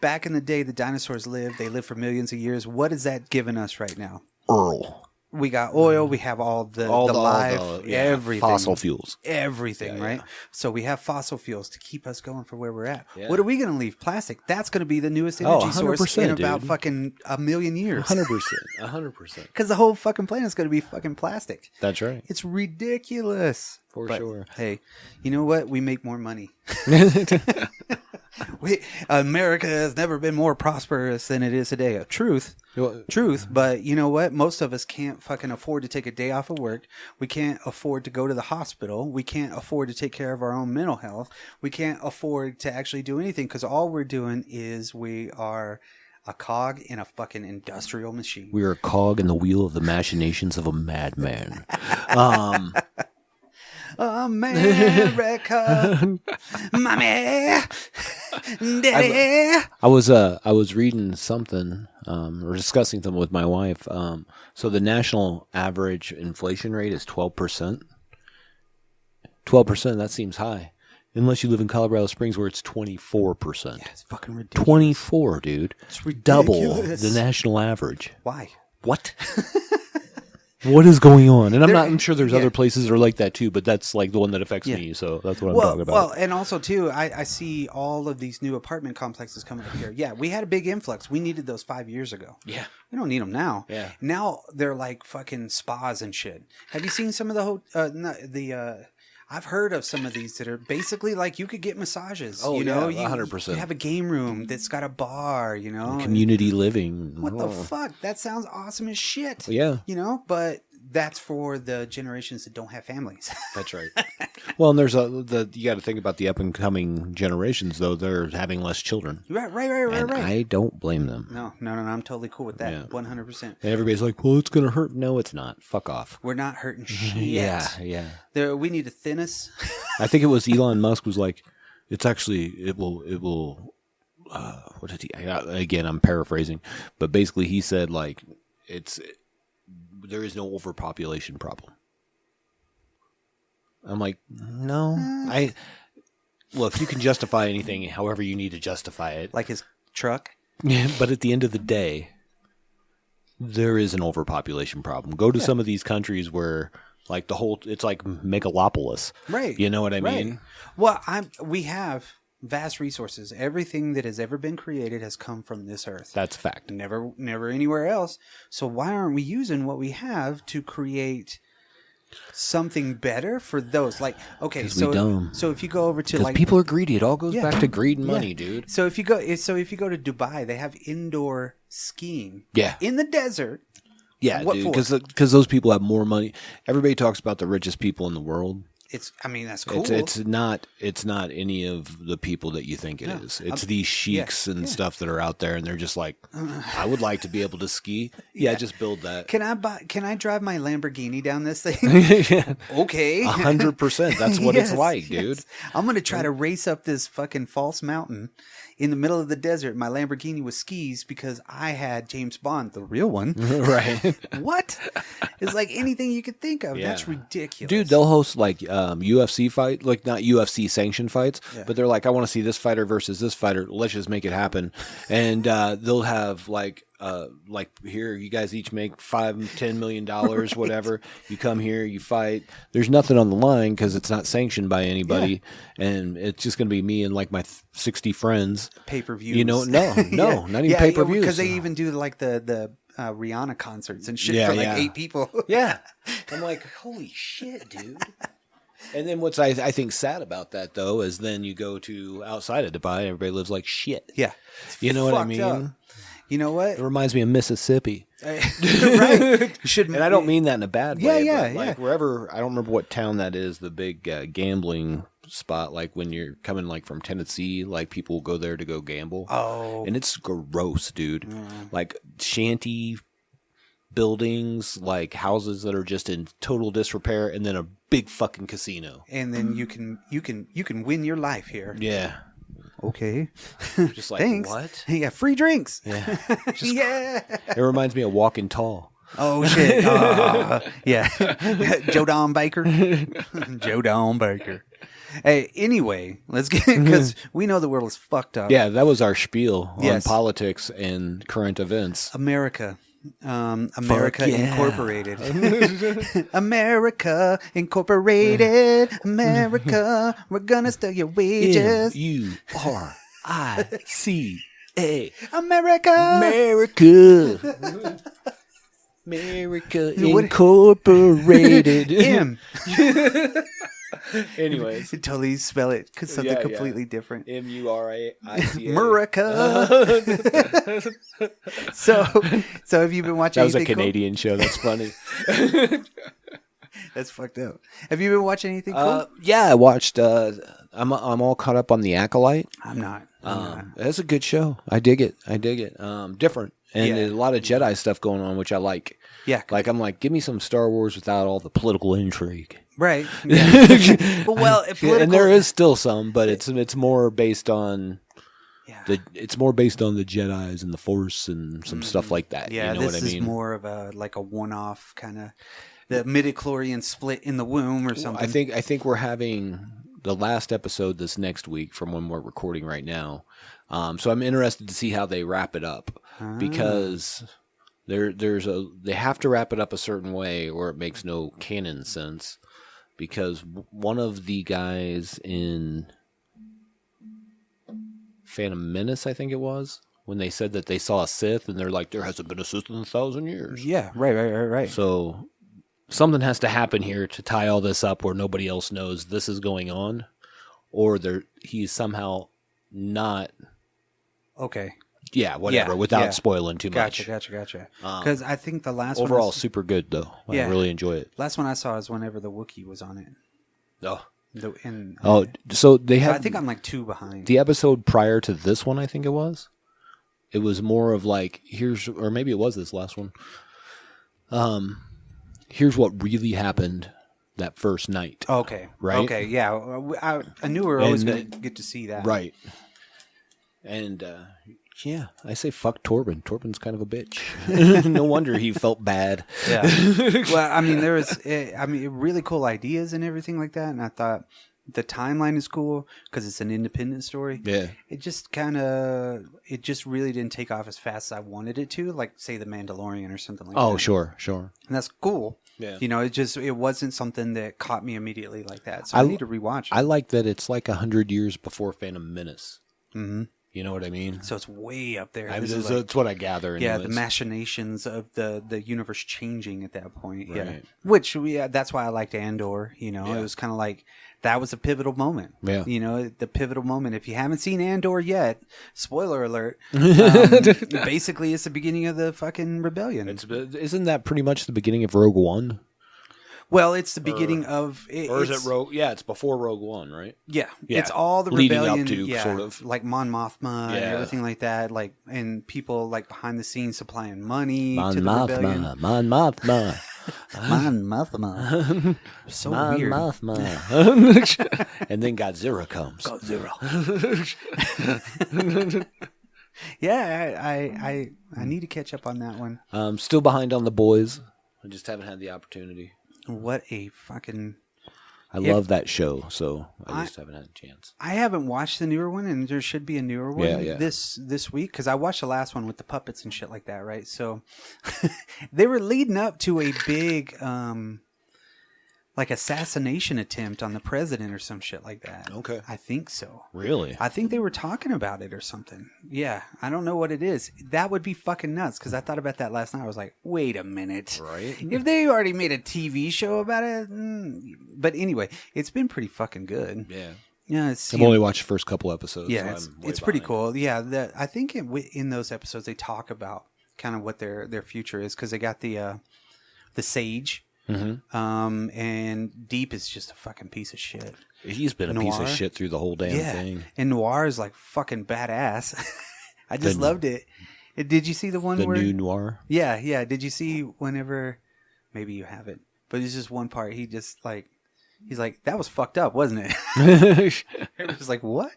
back in the day, the dinosaurs lived. They lived for millions of years. What is that giving us right now? Oil. We got oil. We have all the live, everything. Fossil fuels. Everything, right? So we have fossil fuels to keep us going for where we're at. Yeah. What are we going to leave? Plastic. That's going to be the newest energy source in about fucking a million years. 100%. Because the whole fucking planet's going to be fucking plastic. That's right. It's ridiculous. For sure. Hey, you know what? We make more money. America has never been more prosperous than it is today. Truth. But you know what? Most of us can't fucking afford to take a day off of work. We can't afford to go to the hospital. We can't afford to take care of our own mental health. We can't afford to actually do anything because all we're doing is we are a cog in a fucking industrial machine. We are a cog in the wheel of the machinations of a madman. America, mommy, daddy. I was reading something or discussing something with my wife. So the national average inflation rate is 12%. 12%. That seems high, unless you live in Colorado Springs where it's 24%. Yeah, it's fucking ridiculous. 24, dude. It's ridiculous. Double the national average. Why? What? What is going on? And I'm sure there's other places that are like that too, but that's like the one that affects me, so that's what I'm talking about. Well, and also too, I see all of these new apartment complexes coming up here. Yeah, we had a big influx. We needed those 5 years ago. Yeah. We don't need them now. Yeah. Now they're like fucking spas and shit. Have you seen some of I've heard of some of these that are basically like you could get massages. Oh, you know, 100%. You have a game room that's got a bar, you know. Community living. What the fuck? That sounds awesome as shit. Yeah. You know, but that's for the generations that don't have families. That's right. Well, and there's you got to think about the up and coming generations, though. They're having less children. Right. And I don't blame them. No. I'm totally cool with that. 100%. And everybody's like, well, it's going to hurt. No, it's not. Fuck off. We're not hurting shit. Yeah. We need to thin us. I think it was Elon Musk was like, it's actually, it will, what did he, again, I'm paraphrasing, but basically he said like, there is no overpopulation problem. I'm like, no, look, you can justify anything however you need to justify it. Like his truck. Yeah, but at the end of the day, there is an overpopulation problem. Go to some of these countries where like it's like megalopolis. Right. You know what I mean? Well, we have vast resources. Everything that has ever been created has come from this earth. That's a fact. Never anywhere else. So why aren't we using what we have to create something better for those? Like, okay, so if you go over to like people are greedy. It all goes back to greed and money, dude. So if you go to Dubai, they have indoor skiing. Yeah. In the desert. Yeah, dude, because those people have more money. Everybody talks about the richest people in the world. That's cool. It's not any of the people that you think it is. It's these sheiks and stuff that are out there, and they're just like, I would like to be able to ski. Yeah, just build that. Can I drive my Lamborghini down this thing? Okay, 100%. That's what it's like, dude. I'm gonna try to race up this fucking false mountain in the middle of the desert, my Lamborghini with skis because I had James Bond, the real one. Right. What? It's like anything you could think of. Yeah. That's ridiculous. Dude, they'll host like UFC fight, like not UFC sanctioned fights, but they're like, I want to see this fighter versus this fighter. Let's just make it happen. And they'll have like here, you guys each make $5-10 million, whatever. You come here, you fight. There's nothing on the line because it's not sanctioned by anybody, and it's just going to be me and like my 60 friends. Pay-per-views. You know, no, not even pay-per-views. Because they even do like the Rihanna concerts and shit for like 8 people. Yeah, I'm like, holy shit, dude. And then what's I think sad about that though is then you go to outside of Dubai, everybody lives like shit. Yeah, you know what I mean. Up. You know what? It reminds me of Mississippi. Right. And I don't mean that in a bad way. Yeah. Like wherever, I don't remember what town that is, the big gambling spot. Like when you're coming like from Tennessee, like people go there to go gamble. Oh. And it's gross, dude. Like shanty buildings, like houses that are just in total disrepair, and then a big fucking casino. And then you can win your life here. Yeah. Okay. Just like, thanks. What? Yeah, free drinks. Yeah. Yeah. It reminds me of Walking Tall. Oh, shit. Yeah. Joe Don Baker. Joe Don Baker. Hey, anyway, let's get, because we know the world is fucked up. Yeah, that was our spiel on politics and current events. America. Incorporated. America Incorporated. America, we're gonna steal your wages. MURICA. America. America Incorporated. Anyways, totally spell it because something completely different. Murica. Murica. So have you been watching? That was a anything Canadian show. That's funny. That's fucked up. Have you been watching anything cool? Yeah, I watched. I'm all caught up on The Acolyte. I'm not. It's a good show. I dig it. Different. And there's a lot of Jedi stuff going on, which I like. Yeah. Like, I'm like, give me some Star Wars without all the political intrigue. Right. Yeah. Political... And there is still some, but it's more based on the Jedis and the Force and some stuff like that. Yeah, you know this what I mean? is more of a one-off kind of the midichlorian split in the womb or something. I think we're having the last episode this next week from when we're recording right now. So I'm interested to see how they wrap it up because they have to wrap it up a certain way or it makes no canon sense. Because one of the guys in Phantom Menace, I think it was, when they said that they saw a Sith, and they're like, there hasn't been a Sith in 1,000 years. Yeah, right. So something has to happen here to tie all this up where nobody else knows this is going on, or he's somehow not... Okay. Yeah, whatever, without spoiling too much. Gotcha. Because I think the last overall one... super good, though. I really enjoy it. Last one I saw is whenever the Wookiee was on it. Oh. So they have... I think I'm like 2 behind. The episode prior to this one, I think it was more of like, or maybe it was this last one. Here's what really happened that first night. Okay. Right? Okay, yeah. I knew we were always going to get to see that. Right. And... yeah, I say fuck Torben. Torben's kind of a bitch. No wonder he felt bad. Yeah. Well, I mean, there was, really cool ideas and everything like that. And I thought the timeline is cool because it's an independent story. Yeah. It just really didn't take off as fast as I wanted it to. Like, say, The Mandalorian or something like that. Oh, sure. And that's cool. Yeah. You know, it wasn't something that caught me immediately like that. So I need to rewatch it. I like that it's like 100 years before Phantom Menace. Mm-hmm. You know what I mean? So it's way up there. That's what I gather. Yeah, the machinations of the universe changing at that point. Right. Yeah, which that's why I liked Andor. You know, it was kind of like that was a pivotal moment. Yeah, you know, the pivotal moment. If you haven't seen Andor yet, spoiler alert. Basically, it's the beginning of the fucking rebellion. Isn't that pretty much the beginning of Rogue One? Well, it's the beginning of... or is it Rogue... Yeah, it's before Rogue One, right? Yeah. It's all the leading rebellion. Up to, sort of. Like Mon Mothma and everything like that. Like, and people like behind the scenes supplying money to the rebellion. Mon Mothma. Mon Mothma. So weird. Mon Mothma. And then Godzilla comes. Godzilla. Yeah, I need to catch up on that one. Still behind on The Boys. I just haven't had the opportunity. What a fucking... I love that show, so I just haven't had a chance. I haven't watched the newer one, and there should be a newer one this week, because I watched the last one with the puppets and shit like that, right? So they were leading up to a big... like assassination attempt on the president or some shit like that. Okay. I think so. Really? I think they were talking about it or something. Yeah. I don't know what it is. That would be fucking nuts because I thought about that last night. I was like, wait a minute. Right. If they already made a TV show about it. But anyway, it's been pretty fucking good. Yeah. Yeah, I've only watched the first couple episodes. Yeah, so it's pretty cool. Yeah, I think in those episodes they talk about kind of what their future is because they got the sage. Mm-hmm. And Deep is just a fucking piece of shit. He's been a piece of shit through the whole damn thing. And Noir is like fucking badass. I just loved it. Did you see the one where... new Noir? Yeah. Did you see whenever... Maybe you haven't. But it's just one part. He just like... He's like, that was fucked up, wasn't it? Everyone's like, what?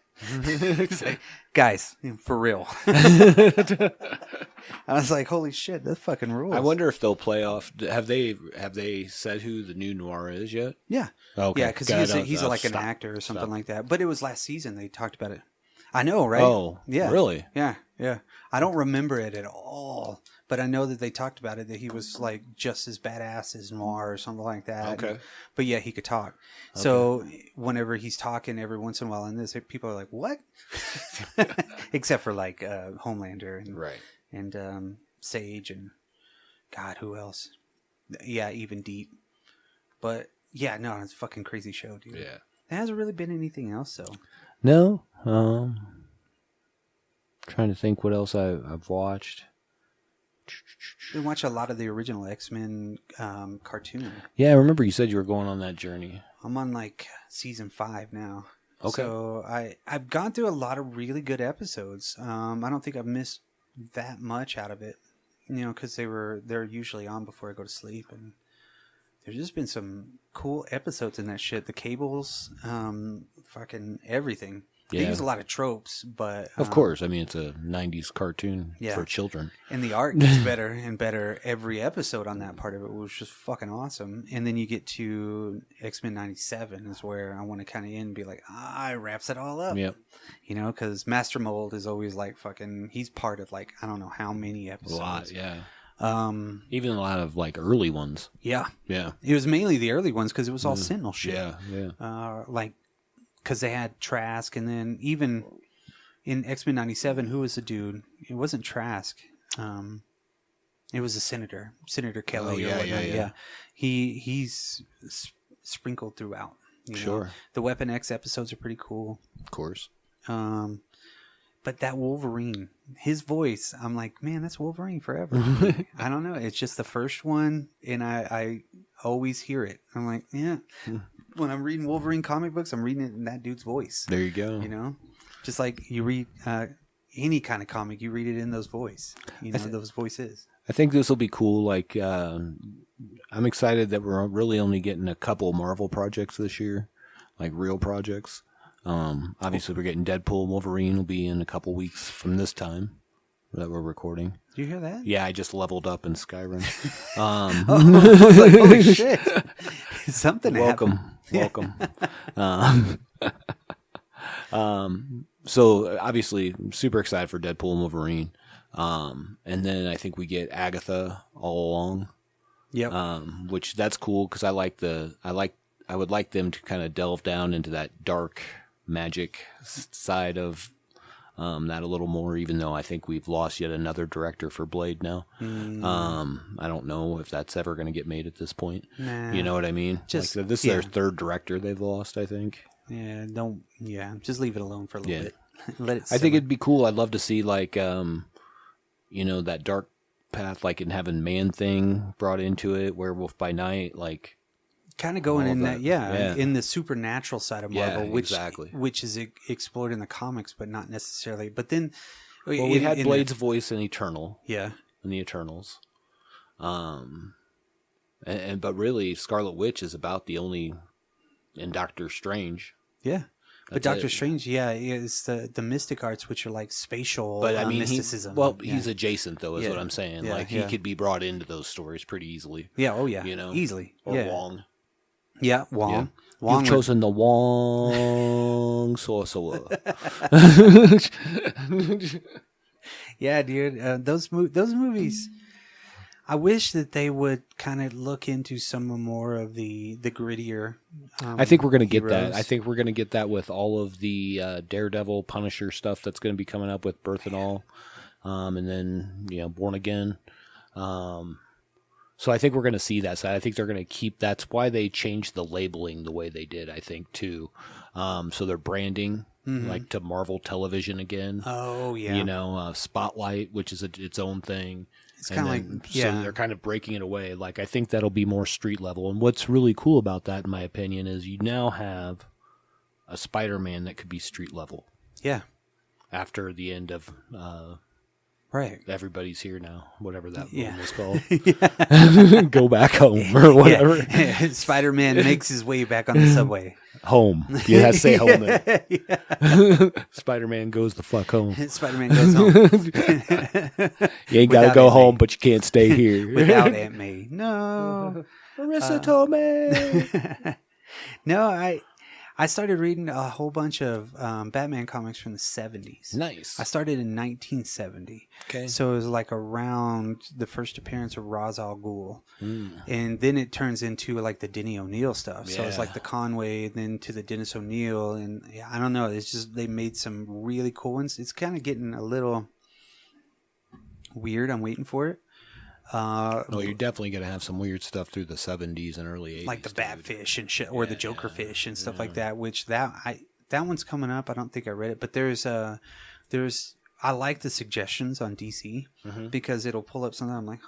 He's like, guys, for real. I was like, holy shit, that fucking rules. I wonder if they'll play off. Have they said who the new Noir is yet? Yeah. Okay. Yeah, because he's like an actor or something like that. But it was last season they talked about it. I know, right? Oh, yeah. Really? Yeah. I don't remember it at all. But I know that they talked about it, that he was like just as badass as Noir or something like that. Okay. But yeah, he could talk. Okay. So whenever he's talking every once in a while in this, people are like, what? Except for like Homelander and Sage and God, who else? Yeah, even Deep. But Yeah, no, it's a fucking crazy show, dude. Yeah. There hasn't really been anything else, though. No. Trying to think what else I've watched. We watch a lot of the original X-Men cartoon. Yeah, I remember you said you were going on that journey. I'm on like season 5 now. Okay. So I've gone through a lot of really good episodes. I don't think I've missed that much out of it, because they're usually on before I go to sleep, and there's just been some cool episodes in that shit. The Cables, fucking everything. They use a lot of tropes, but of course, I mean it's a '90s cartoon for children, and the art gets better and better every episode on that part of it, which was just fucking awesome. And then you get to X-Men '97 is where I want to kind of end and be like, it wraps it all up. Yep. Because Master Mold is always like fucking. He's part of like I don't know how many episodes. A lot, yeah. Even a lot of like early ones. Yeah, yeah. It was mainly the early ones because it was all Sentinel shit. Yeah. Because they had Trask, and then even in X-Men '97, who was the dude? It wasn't Trask. It was the Senator Kelly. Yeah. He's sprinkled throughout. Sure. The Weapon X episodes are pretty cool. Of course. But that Wolverine, his voice, I'm like, man, that's Wolverine forever. I don't know. It's just the first one, and I always hear it. I'm like, yeah. When I'm reading Wolverine comic books, I'm reading it in that dude's voice. There you go. Just like you read any kind of comic, you read it in those voices. Those voices. I think this will be cool. Like, I'm excited that we're really only getting a couple Marvel projects this year, like real projects. Obviously, we're getting Deadpool and Wolverine will be in a couple weeks from this time that we're recording. Do you hear that? Yeah, I just leveled up in Skyrim. I was like, holy shit. Something happened. Welcome. So obviously I'm super excited for Deadpool and Wolverine. And then I think we get Agatha all along. Yep. Which that's cool because I would like them to kind of delve down into that dark magic side of that a little more, even though I think we've lost yet another director for Blade now. I don't know if that's ever going to get made at this point. Nah, you know what I mean? This is their third director they've lost, I think. Yeah, just leave it alone for a little bit. Let it simmer. I think it'd be cool. I'd love to see like, that dark path, like in having Man-Thing brought into it, Werewolf by Night, like kind of going in that, in the supernatural side of Marvel, which is explored in the comics, but not necessarily. But then, we had Blade's voice in Eternal, in the Eternals, but really, Scarlet Witch is about the only in Doctor Strange. Yeah. But Doctor Strange, is the mystic arts, which are like spatial mysticism. He's adjacent, though, is what I'm saying. Yeah, he could be brought into those stories pretty easily. Yeah, easily. Or Wong. Yeah, Wong. Yeah. Wong You've chosen the Wong sorcerer. Yeah, dude. Those movies. I wish that they would kind of look into some more of the grittier. I think we're going to get that. I think we're going to get that with all of the Daredevil, Punisher stuff that's going to be coming up with Birth and All, and then Born Again. So I think we're going to see that side. I think they're going to keep. That's why they changed the labeling the way they did. I think too. So they're branding like to Marvel Television again. Oh yeah. Spotlight, which is its own thing. It's kind of like, so they're kind of breaking it away. Like, I think that'll be more street level. And what's really cool about that, in my opinion, is you now have a Spider-Man that could be street level. Yeah. After the end of right. Everybody's Here Now, whatever that one was called. Go back home or whatever. Yeah. Spider-Man makes his way back on the subway. Home. You have to say home then. Spider-Man goes the fuck home. Spider-Man goes home. You ain't got to go home, but you can't stay here. Without Aunt May. No. Marissa Tomei. No, I started reading a whole bunch of Batman comics from the 70s. Nice. I started in 1970. Okay. So it was like around the first appearance of Ra's al Ghul. And then it turns into like the Denny O'Neil stuff. So it's like the Conway, then to the Dennis O'Neil. And I don't know. It's just they made some really cool ones. It's kind of getting a little weird. I'm waiting for it. You're definitely going to have some weird stuff through the 70s and early 80s. Like the Batfish and shit, or the Jokerfish and stuff like that, which that one's coming up. I don't think I read it, but there's I like the suggestions on DC because it'll pull up something. I'm like,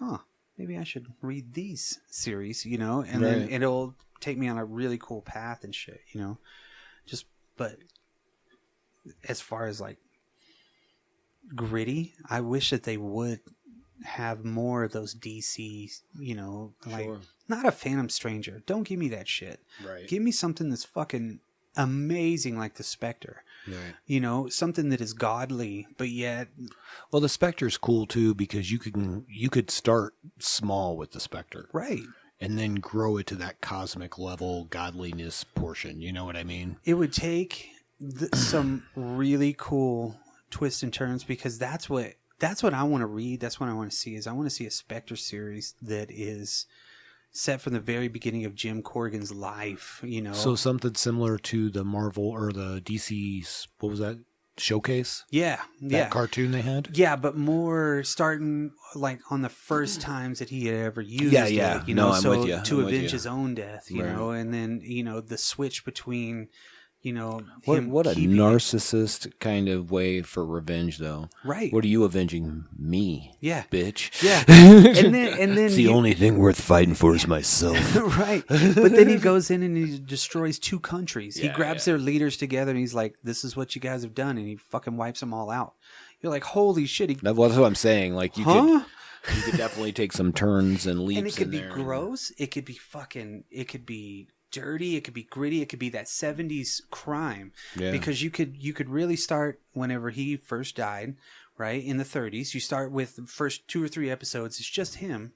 maybe I should read these series, and then it'll take me on a really cool path and shit, but as far as like gritty, I wish that they would have more of those DC, like not a Phantom Stranger. Don't give me that shit. Right. Give me something that's fucking amazing like the Spectre. Right. Something that is godly, but yet. Well, the Spectre's cool too because you could start small with the Spectre. Right. And then grow it to that cosmic level godliness portion. You know what I mean? It would take some really cool twists and turns because that's what I want to read. That's what I want to see. I want to see a Spectre series that is set from the very beginning of Jim Corrigan's life. So something similar to the Marvel or the DC's. What was that? Showcase? Yeah. That cartoon they had? Yeah, but more starting like on the first times that he had ever used it. Yeah. I'm with you. To avenge his own death, and then, the switch between. What a narcissist kind of way for revenge, though. Right. What are you avenging? Me. Yeah. Bitch. Yeah. and then it's the only thing worth fighting for is myself. Right. But then he goes in and he destroys 2 countries. He grabs their leaders together and he's like, this is what you guys have done. And he fucking wipes them all out. You're like, holy shit. That's what I'm saying. Like, you could definitely take some turns and leaps in there. And it could be gross. It could be it could be dirty, it could be gritty, it could be that 70s crime because you could really start whenever he first died, right, in the 30s. You start with the first 2 or 3 episodes, it's just him,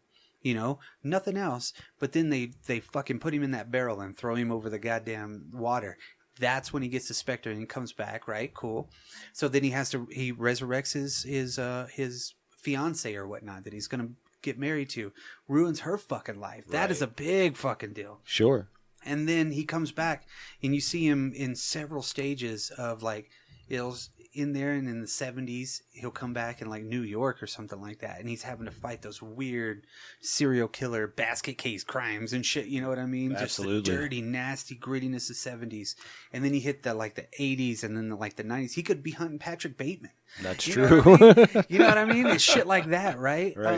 nothing else, but then they fucking put him in that barrel and throw him over the goddamn water. That's when he gets the Spectre and he comes back, right? Cool. So then he resurrects his fiance or whatnot that he's gonna get married to, ruins her fucking life. That is a big fucking deal. Sure. And then he comes back, and you see him in several stages of like, in there, and in the 70s, he'll come back in like New York or something like that, and he's having to fight those weird serial killer basket case crimes and shit. You know what I mean? Absolutely. Just the dirty, nasty grittiness of 70s, and then he hit the 80s, and then the 90s. He could be hunting Patrick Bateman. That's true. You know what I mean? It's shit like that, right? Right.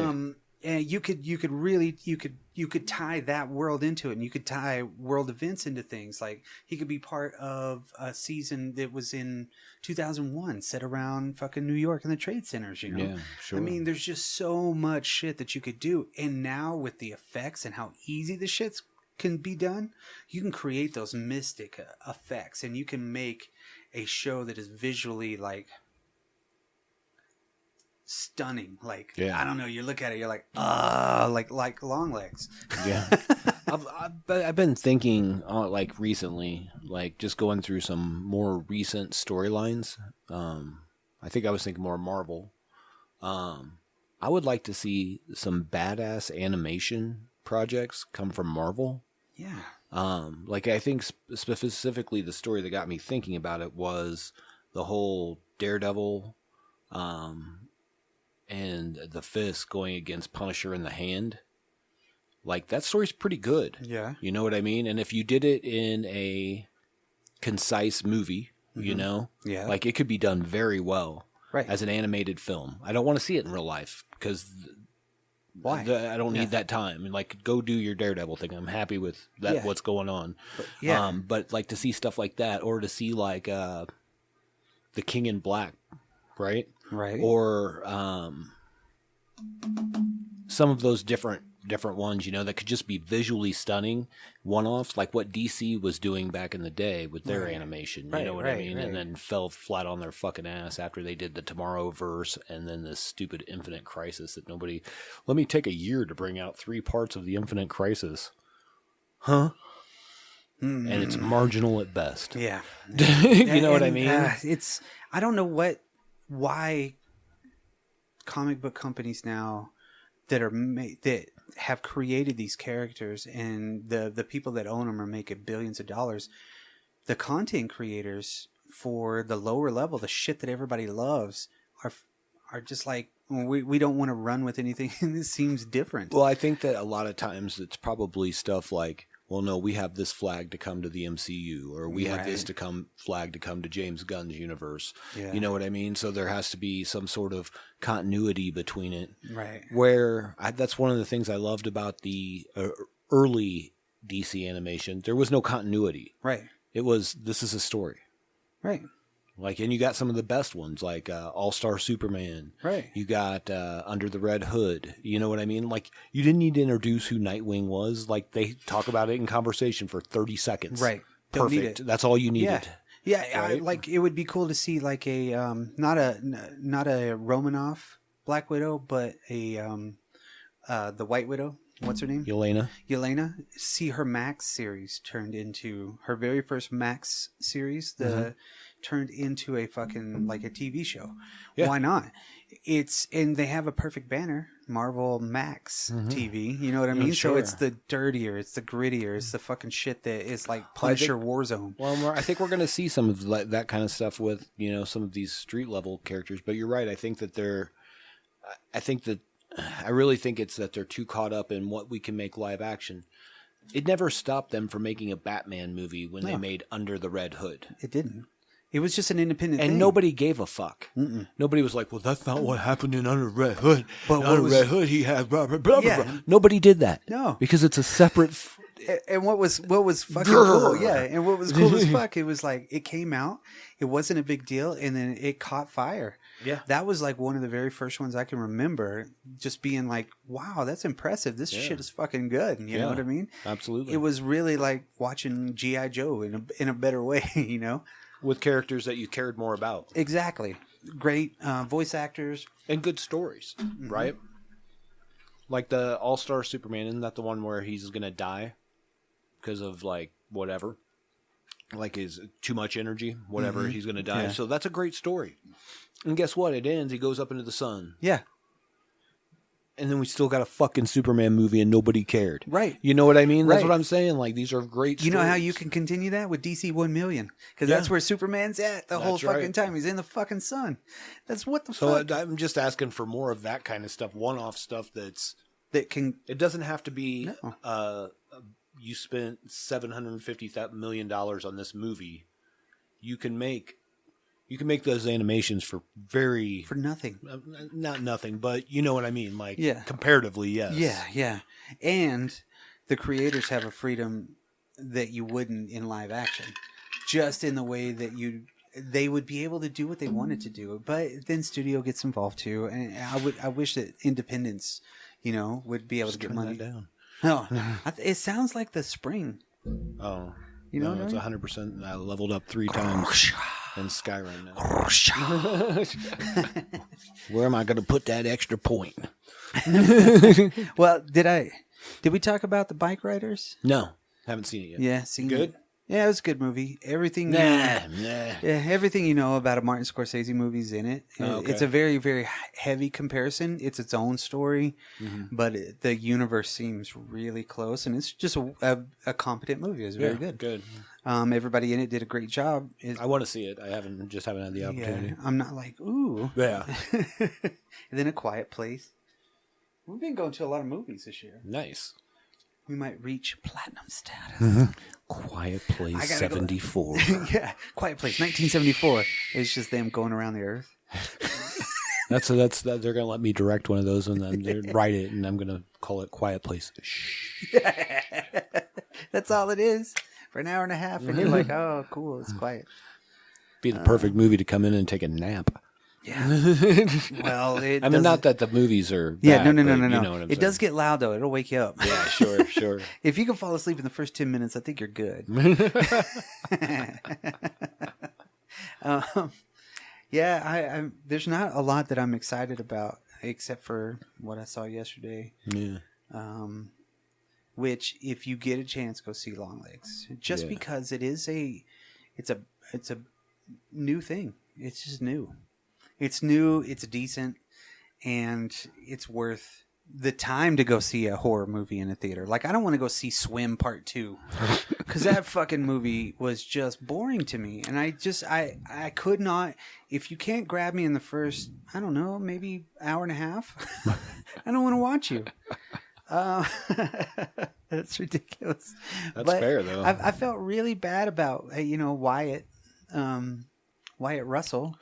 And you could tie that world into it, and you could tie world events into things. Like he could be part of a season that was in 2001, set around fucking New York and the trade centers. Yeah, sure. I mean, there's just so much shit that you could do, and now with the effects and how easy the shits can be done, you can create those mystic effects, and you can make a show that is visually like stunning. Like, I don't know, you look at it, you're like, like long legs. Yeah. I've been thinking like recently, like just going through some more recent storylines. I think I was thinking more Marvel. I would like to see some badass animation projects come from Marvel. Yeah. Like I think specifically the story that got me thinking about it was the whole Daredevil, and the Fist going against Punisher in the Hand. Like, that story's pretty good. Yeah. You know what I mean? And if you did it in a concise movie, Yeah. like, it could be done very well. Right. As an animated film. I don't want to see it in real life because why? I don't need that time. And like, go do your Daredevil thing. I'm happy with that. What's going on. But like to see stuff like that, or to see like The King in Black, right? Right. Or some of those different ones, that could just be visually stunning, one-offs, like what DC was doing back in the day with their animation. You know what I mean? Right. And then fell flat on their fucking ass after they did the Tomorrowverse and then this stupid Infinite Crisis that nobody... Let me take a year to bring out 3 parts of the Infinite Crisis. Huh? And it's marginal at best. Yeah. You know what I mean? It's... I don't know why comic book companies now that have created these characters, and the people that own them are making billions of dollars. The content creators for the lower level, the shit that everybody loves, are just like We don't want to run with anything. This seems different. Well, I think that a lot of times it's probably stuff like, well, no, we have this flag to come to the MCU, or we have this flag to come to James Gunn's universe. Yeah. You know what I mean? So there has to be some sort of continuity between it. Right. That's one of the things I loved about the early DC animation. There was no continuity. Right. It was, this is a story. Right. Like, and you got some of the best ones, like All-Star Superman. Right. You got Under the Red Hood. You know what I mean? Like, you didn't need to introduce who Nightwing was. Like, they talk about it in conversation for 30 seconds. Right. Don't need Perfect. it. That's all you needed. Yeah. Right? Like it would be cool to see like a not a Romanoff Black Widow, but a the White Widow. What's her name? Yelena. See her Max series turned into her very first Max series. Turned into a fucking like a TV show. Yeah. Why not? And they have a perfect banner, Marvel Max TV. You know what I mean? Sure. So it's the dirtier, it's the grittier, it's the fucking shit that is like Punisher Warzone. Well, I think we're going to see some of that kind of stuff with, you know, some of these street level characters. But you're right. I really think it's that they're too caught up in what we can make live action. It never stopped them from making a Batman movie when they made Under the Red Hood. It didn't. It was just an independent thing. And nobody gave a fuck. Nobody was like, well, that's not what happened in Under Red Hood. But Under Red Hood, he had blah, blah, blah, blah. Nobody did that. No. Because it's a separate... And what was fucking cool, and what was cool as fuck, it was like, it came out, it wasn't a big deal, and then it caught fire. Yeah. That was like one of the very first ones I can remember just being like, wow, that's impressive. This shit is fucking good. You know what I mean? Absolutely. It was really like watching G.I. Joe in a better way, you know? With characters that you cared more about. Exactly. Great voice actors. And good stories, right? Like the All-Star Superman, isn't that the one where he's going to die because of, like, whatever? Like his too much energy, whatever, he's going to die. Yeah. So that's a great story. And guess what? It ends, he goes up into the sun. Yeah. And then we still got a fucking Superman movie and nobody cared. Right. You know what I mean? That's what I'm saying. Like, these are great stories. You know how you can continue that? With DC 1 Million. Because that's where Superman's at the whole fucking time. He's in the fucking sun. That's what the fuck. So I'm just asking for more of that kind of stuff. One-off stuff that can... It doesn't have to be... you spent $750 million on this movie. You can make those animations for nothing. Not nothing, but you know what I mean. Like, comparatively, yes. Yeah. And the creators have a freedom that you wouldn't in live action, just in the way that they would be able to do what they wanted to do. But then studio gets involved too, and I wish that independence, would be able to get money down. No, it sounds like the spring. Oh, you know, it's 100%. I leveled up 3 times. In Skyrim now. Where am I going to put that extra point? Well, did we talk about the bike riders? No, haven't seen it yet. Yeah, seen good. It. Yeah, it was a good movie. Everything. Nah. Yeah, everything you know about a Martin Scorsese movie's in it. Oh, okay. It's a very, very heavy comparison. It's its own story, but the universe seems really close, and it's just a competent movie. It's very good. Good. Everybody in it did a great job. I want to see it. I haven't had the opportunity. Yeah, I'm not like, ooh. Yeah. And then A Quiet Place. We've been going to a lot of movies this year. Nice. We might reach platinum status. Quiet Place 74. Yeah, Quiet Place 1974. It's just them going around the earth. That's they're gonna let me direct one of those and then write it, and I'm gonna call it Quiet Place. Shh. That's all it is for an hour and a half, and you're like, oh, cool, it's quiet. Be the perfect movie to come in and take a nap. Yeah. Well, I mean, not that the movies are bad, yeah, no. You know what I'm saying. Does get loud, though. It'll wake you up. Yeah, sure. If you can fall asleep in the first 10 minutes, I think you're good. Yeah, there's not a lot that I'm excited about, except for what I saw yesterday. Yeah. Which, if you get a chance, go see Longlegs. Just because it's a new thing. It's just new. It's new, it's decent, and it's worth the time to go see a horror movie in a theater. Like, I don't want to go see Swim Part 2 because that fucking movie was just boring to me. And I could not, if you can't grab me in the first, I don't know, maybe hour and a half, I don't want to watch you. That's ridiculous. That's fair, though. I felt really bad about, Wyatt Russell,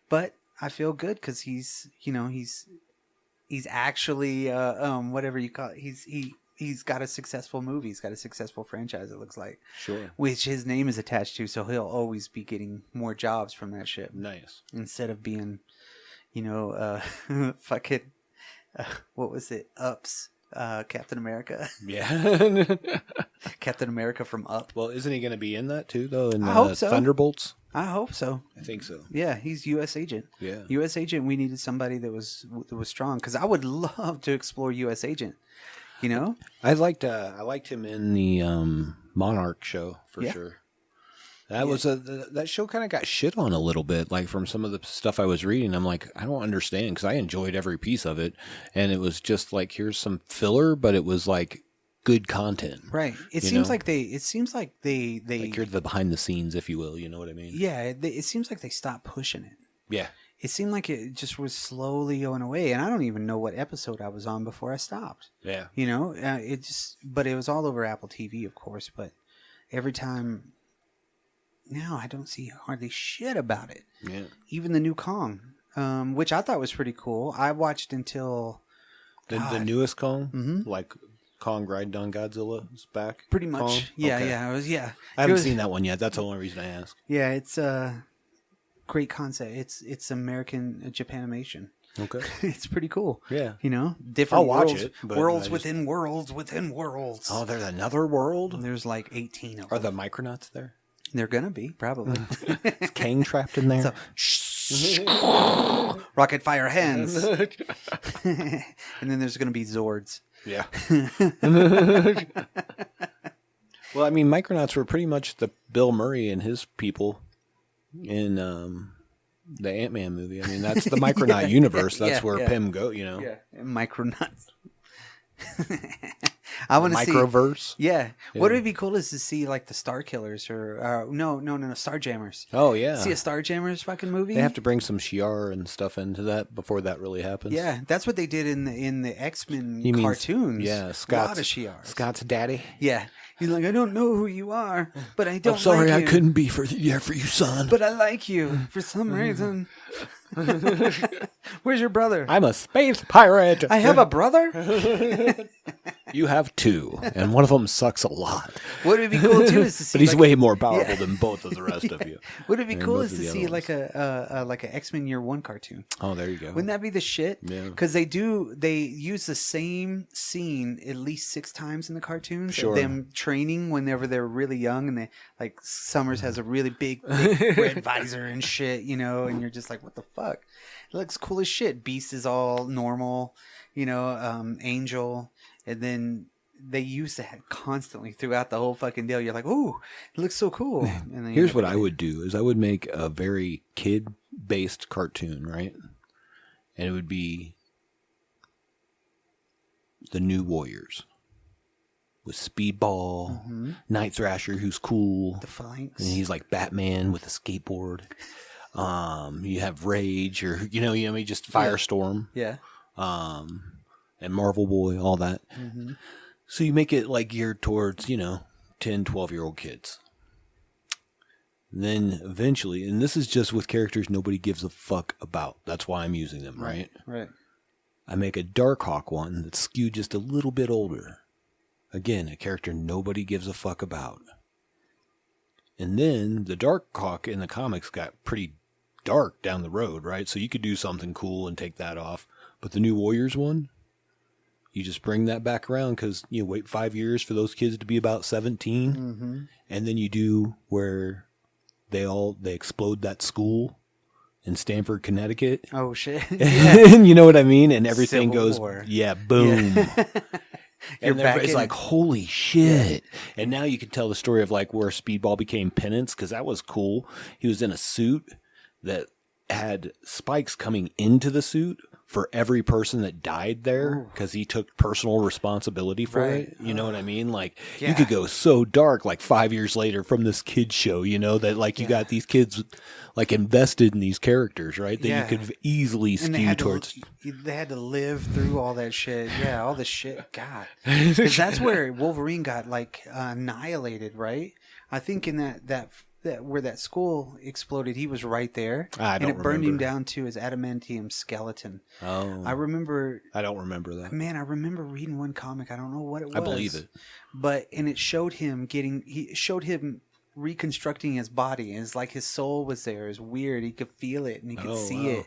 but I feel good because he's actually whatever you call it. He's got a successful movie. He's got a successful franchise. It looks like, sure, which his name is attached to. So he'll always be getting more jobs from that shit. Nice. Instead of being, fucking, what was it? Ups. Captain America. Yeah. Captain America from Up. Well, isn't he going to be in that too, though? In I hope so. Thunderbolts? I hope so. I think so. Yeah, he's U.S. agent. Yeah. U.S. agent, we needed somebody that was strong, because I would love to explore U.S. agent. I liked him in the Monarch show for sure. That was that show kind of got shit on a little bit, like from some of the stuff I was reading. I'm like, I don't understand, because I enjoyed every piece of it, and it was just like, here's some filler, but it was like good content. Right. It seems like they like, you're the behind the scenes, if you will. You know what I mean? Yeah. It seems like they stopped pushing it. Yeah. It seemed like it just was slowly going away, and I don't even know what episode I was on before I stopped. Yeah. But it was all over Apple TV, of course. But every time. Now I don't see hardly shit about it. Yeah. Even the new Kong, which I thought was pretty cool. I watched until the newest Kong, like Kong riding on Godzilla is back. Pretty much. Kong? Yeah, Okay. yeah. I haven't seen that one yet. That's the only reason I ask. Yeah, it's a great concept. It's American Japanimation. Okay. It's pretty cool. Yeah. Different I'll watch worlds, it, but worlds within worlds within worlds. Oh, there's another world? There's like 18 of them. Are the Micronauts there? They're gonna be, probably. Is Kang trapped in there? Rocket fire hands. And then there's gonna be Zords. Yeah. Well, I mean, Micronauts were pretty much the Bill Murray and his people in the Ant-Man movie. I mean, that's the Micronaut universe. That's where Pym go, Yeah, Micronauts. I want to see Microverse. Yeah. What would be cool is to see like the Star Killers or no, Star Jammers. Oh yeah. See a Star Jammers fucking movie. They have to bring some Shi'ar and stuff into that before that really happens. Yeah, that's what they did in the X-Men cartoons. Yeah, a lot of Shi'ars. Scott's daddy. Yeah. He's like, I don't know who you are, but I don't. I'm sorry, like you, I couldn't be for you, son. But I like you for some reason. Where's your brother? I'm a space pirate. I have a brother. You have two, and one of them sucks a lot. What would be cool too is to see. But he's way more powerful than both of the rest of you. What would be cool is to see ones. like a X-Men Year One cartoon. Oh, there you go. Wouldn't that be the shit? Yeah. Because they use the same scene at least 6 times in the cartoons. Sure. Of them training whenever they're really young, and they like Summers has a really big red visor and shit, and you're just like, what the fuck? It looks cool as shit. Beast is all normal, Angel, and then they use that constantly throughout the whole fucking deal. You're like, ooh, it looks so cool. And then Here's what I would do is I would make a very kid-based cartoon, right? And it would be the New Warriors with Speedball, Night Thrasher, who's cool. The Phalanx. And he's like Batman with a skateboard. You have Rage, or just Firestorm. Yeah. And Marvel Boy, all that. Mm-hmm. So you make it like geared towards, 10, 12-year-old kids. And then eventually, and this is just with characters nobody gives a fuck about. That's why I'm using them, right? Right. I make a Darkhawk one that's skewed just a little bit older. Again, a character nobody gives a fuck about. And then the Darkhawk in the comics got pretty dark down the road, right? So you could do something cool and take that off. But the New Warriors one, you just bring that back around because you wait 5 years for those kids to be about 17. And then you do where they explode that school in Stamford, Connecticut. Oh, shit. And you know what I mean? And everything Civil goes, War. yeah, boom. Yeah. And it's like, holy shit. Yeah. And now you can tell the story of like where Speedball became Penance, because that was cool. He was in a suit that had spikes coming into the suit, for every person that died there because he took personal responsibility for it. You know what I mean? Like you could go so dark like 5 years later from this kid show, you know, that like you got these kids like invested in these characters, right? That you could easily skew towards. They had to live through all that shit. Yeah, all the shit. God. Because that's where Wolverine got like annihilated, right? I think in that where that school exploded, he was right there, and it burned him down to his adamantium skeleton. Oh, I don't remember that. Man, I remember reading one comic. I don't know what it was. I believe it, and it showed him reconstructing his body, and it's like his soul was there. It was weird. He could feel it, and he could see it.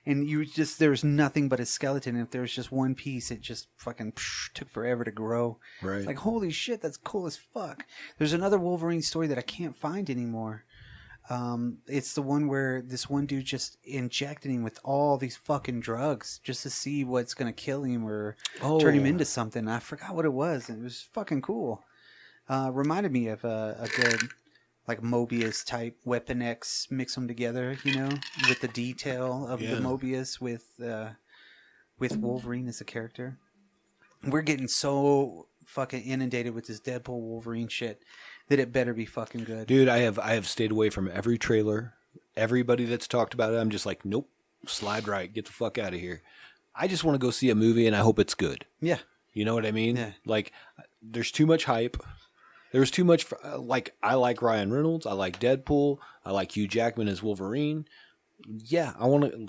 And there was nothing but a skeleton. If there was just one piece, it just fucking took forever to grow. Right. It's like, holy shit, that's cool as fuck. There's another Wolverine story that I can't find anymore. It's the one where this one dude just injected him with all these fucking drugs just to see what's going to kill him or turn him into something. I forgot what it was. It was fucking cool. Reminded me of a good... like Mobius type Weapon X, mix them together, you know, with the detail of the Mobius with Wolverine as a character. We're getting so fucking inundated with this Deadpool Wolverine shit that it better be fucking good. Dude, I have stayed away from every trailer. Everybody that's talked about it, I'm just like, nope, slide right, get the fuck out of here. I just want to go see a movie and I hope it's good. Yeah. You know what I mean? Yeah. Like, there's too much hype. There's too much, like, I like Ryan Reynolds, I like Deadpool, I like Hugh Jackman as Wolverine. Yeah, I want to,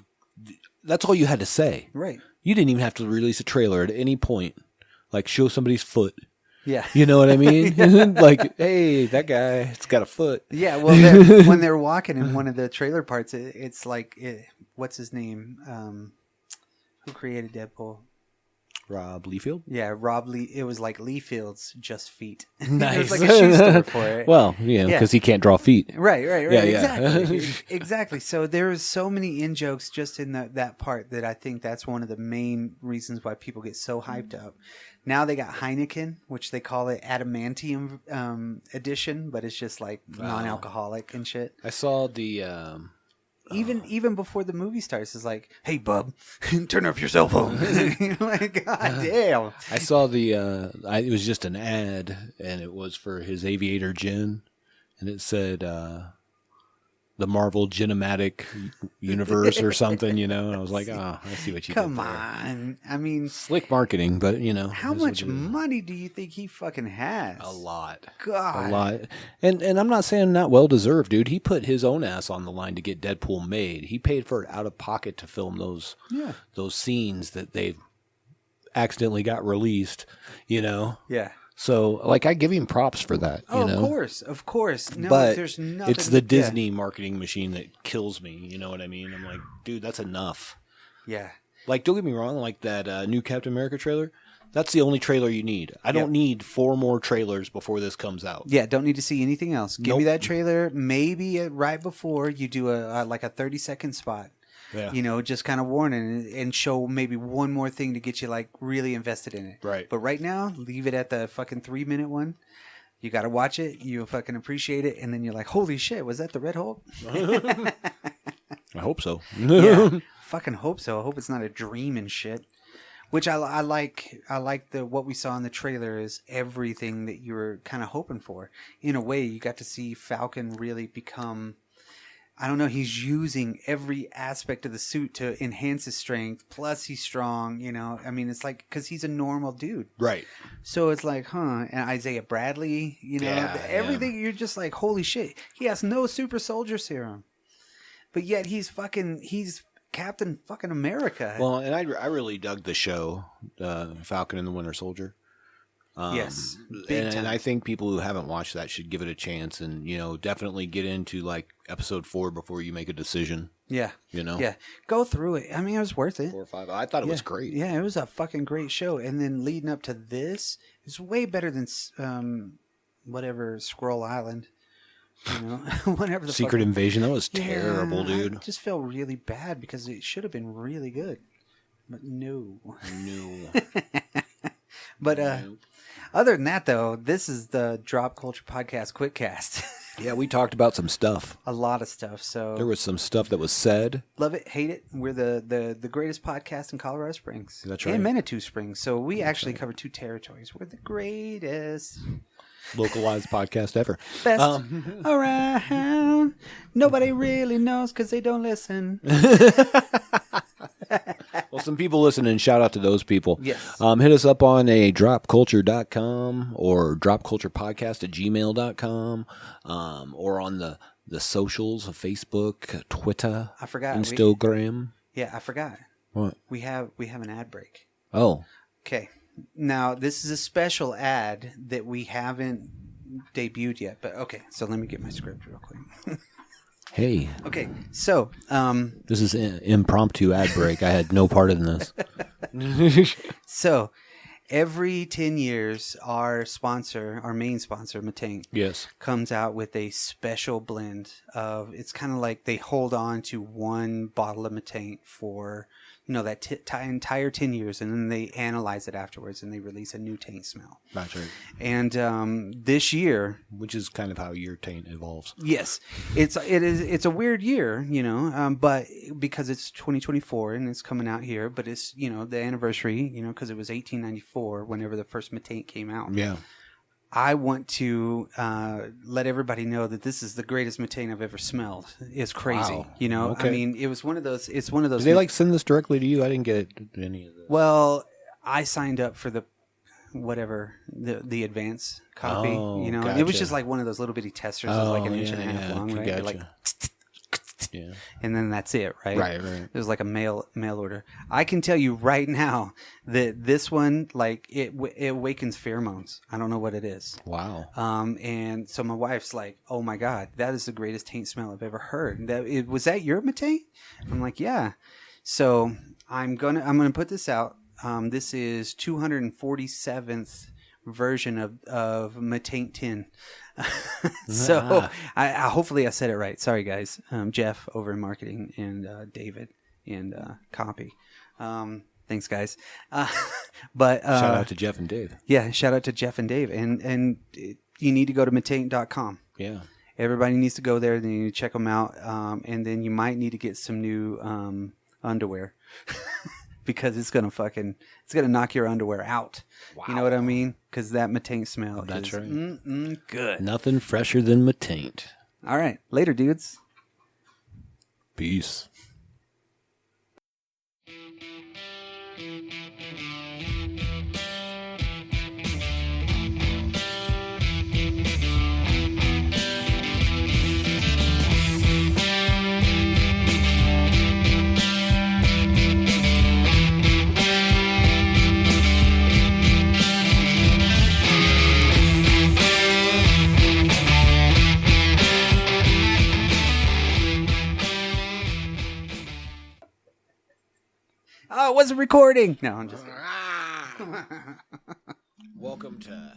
that's all you had to say. Right. You didn't even have to release a trailer at any point. Like, show somebody's foot. Yeah. You know what I mean? Like, hey, that guy, it's got a foot. Yeah, well, when they're walking in one of the trailer parts, it's like, what's his name? Who created Deadpool? Rob Liefeld? Yeah, Rob Lee. It was like Liefield's just feet. Nice. It was like a shoe store for it. Well, because he can't draw feet. Right. Yeah, exactly. Exactly. So there's so many in jokes just in that part that I think that's one of the main reasons why people get so hyped up. Now they got Heineken, which they call it Adamantium edition, but it's just like non-alcoholic and shit. I saw the... Even before the movie starts, it's like, hey, bub, turn off your cell phone. Like, God damn. I saw it was just an ad, and it was for his Aviator gin, and it said the Marvel Ginomatic universe or something, you know, and I was like, oh, I see what you did there. Come on. I mean... slick marketing, but, you know. How much money do you think he fucking has? A lot. God. A lot. And I'm not saying not well-deserved, dude. He put his own ass on the line to get Deadpool made. He paid for it out of pocket to film those scenes that they accidentally got released, you know? Yeah. So, like, I give him props for that. Oh, you know? of course. No, but there's nothing. It's the Disney marketing machine that kills me. You know what I mean? I'm like, dude, that's enough. Yeah. Like, don't get me wrong. Like that new Captain America trailer. That's the only trailer you need. I don't need 4 more trailers before this comes out. Yeah, don't need to see anything else. Give me that trailer. Maybe right before you do a 30-second spot. Yeah. You know, just kind of warning and show maybe one more thing to get you like really invested in it. Right. But right now, leave it at the fucking 3-minute one. You got to watch it. You fucking appreciate it. And then you're like, holy shit, was that the Red Hulk? I hope so. Yeah, fucking hope so. I hope it's not a dream and shit. Which I like what we saw in the trailer is everything that you were kind of hoping for. In a way, you got to see Falcon really become... I don't know, he's using every aspect of the suit to enhance his strength, plus he's strong, you know. I mean, it's like, because he's a normal dude. Right. So it's like, and Isaiah Bradley, you know, everything, you're just like, holy shit. He has no super soldier serum. But yet he's Captain fucking America. Well, and I really dug the show, Falcon and the Winter Soldier. Yes, and I think people who haven't watched that should give it a chance, and you know, definitely get into like episode 4 before you make a decision. Yeah, you know, go through it. I mean, it was worth it. 4 or 5. I thought it was great. Yeah, it was a fucking great show, and then leading up to this is way better than whatever Squirrel Island. You know, whatever the Secret Invasion. That was terrible, dude. I just felt really bad because it should have been really good, but no. But other than that, though, this is the Drop Culture Podcast Quickcast. Yeah, we talked about some stuff. A lot of stuff. So There was some stuff that was said. love it, hate it. We're the greatest podcast in Colorado Springs. That's right. And Manitou Springs. So we actually cover 2 territories. We're the greatest. Localized podcast ever. Best around. Nobody really knows because they don't listen. Well, some people listening, shout out to those people. Yes. Hit us up on a dropculture.com or dropculturepodcast@gmail.com, or on the socials of Facebook, Twitter, I forgot. Instagram. I forgot. What? We have an ad break. Oh. Okay. Now, this is a special ad that we haven't debuted yet. But okay, so let me get my script real quick. Hey. Okay, so This is an impromptu ad break. I had no part in this. So, every 10 years, our main sponsor, Matane, Yes. comes out with a special blend of, it's kind of like they hold on to one bottle of Matane for, that entire 10 years, and then they analyze it afterwards, and they release a new taint smell. That's right. And this year... Which is kind of how your taint evolves. Yes, it's a weird year, but because it's 2024 and it's coming out here, but it's the anniversary, because it was 1894 whenever the first Matane came out. Yeah. I want to let everybody know that this is the greatest Matane I've ever smelled. It's crazy, Wow. Okay. I mean, it was one of those. It's one of those. Did they send this directly to you? I didn't get any of that. Well, I signed up for the the advance copy. Oh, It was gotcha. just like one of those little bitty testers, that was like an inch and a half long, right? Gotcha. Like, yeah. and then that's it, right? Right. It was like a mail order. I can tell you right now that this one, like, it awakens pheromones. I don't know what it is. Wow. And so my wife's like, "Oh my God, that is the greatest taint smell I've ever heard." Was that your Matane? I'm like, "Yeah." So I'm gonna put this out. This is 247th version of Matane 10. So I hopefully I said it right. Sorry guys. Jeff over in marketing and David in copy. Thanks guys. But Shout out to Jeff and Dave. Yeah, shout out to Jeff and Dave. And you need to go to matane.com. Yeah. Everybody needs to go there. Then you need to check them out. And then you might need to get some new underwear. Because it's gonna knock your underwear out. Wow. You know what I mean? Because that Matane smell That's is right. good. Nothing fresher than my taint. All right, later, dudes. Peace. Oh, it wasn't recording. No, I'm just kidding. Welcome to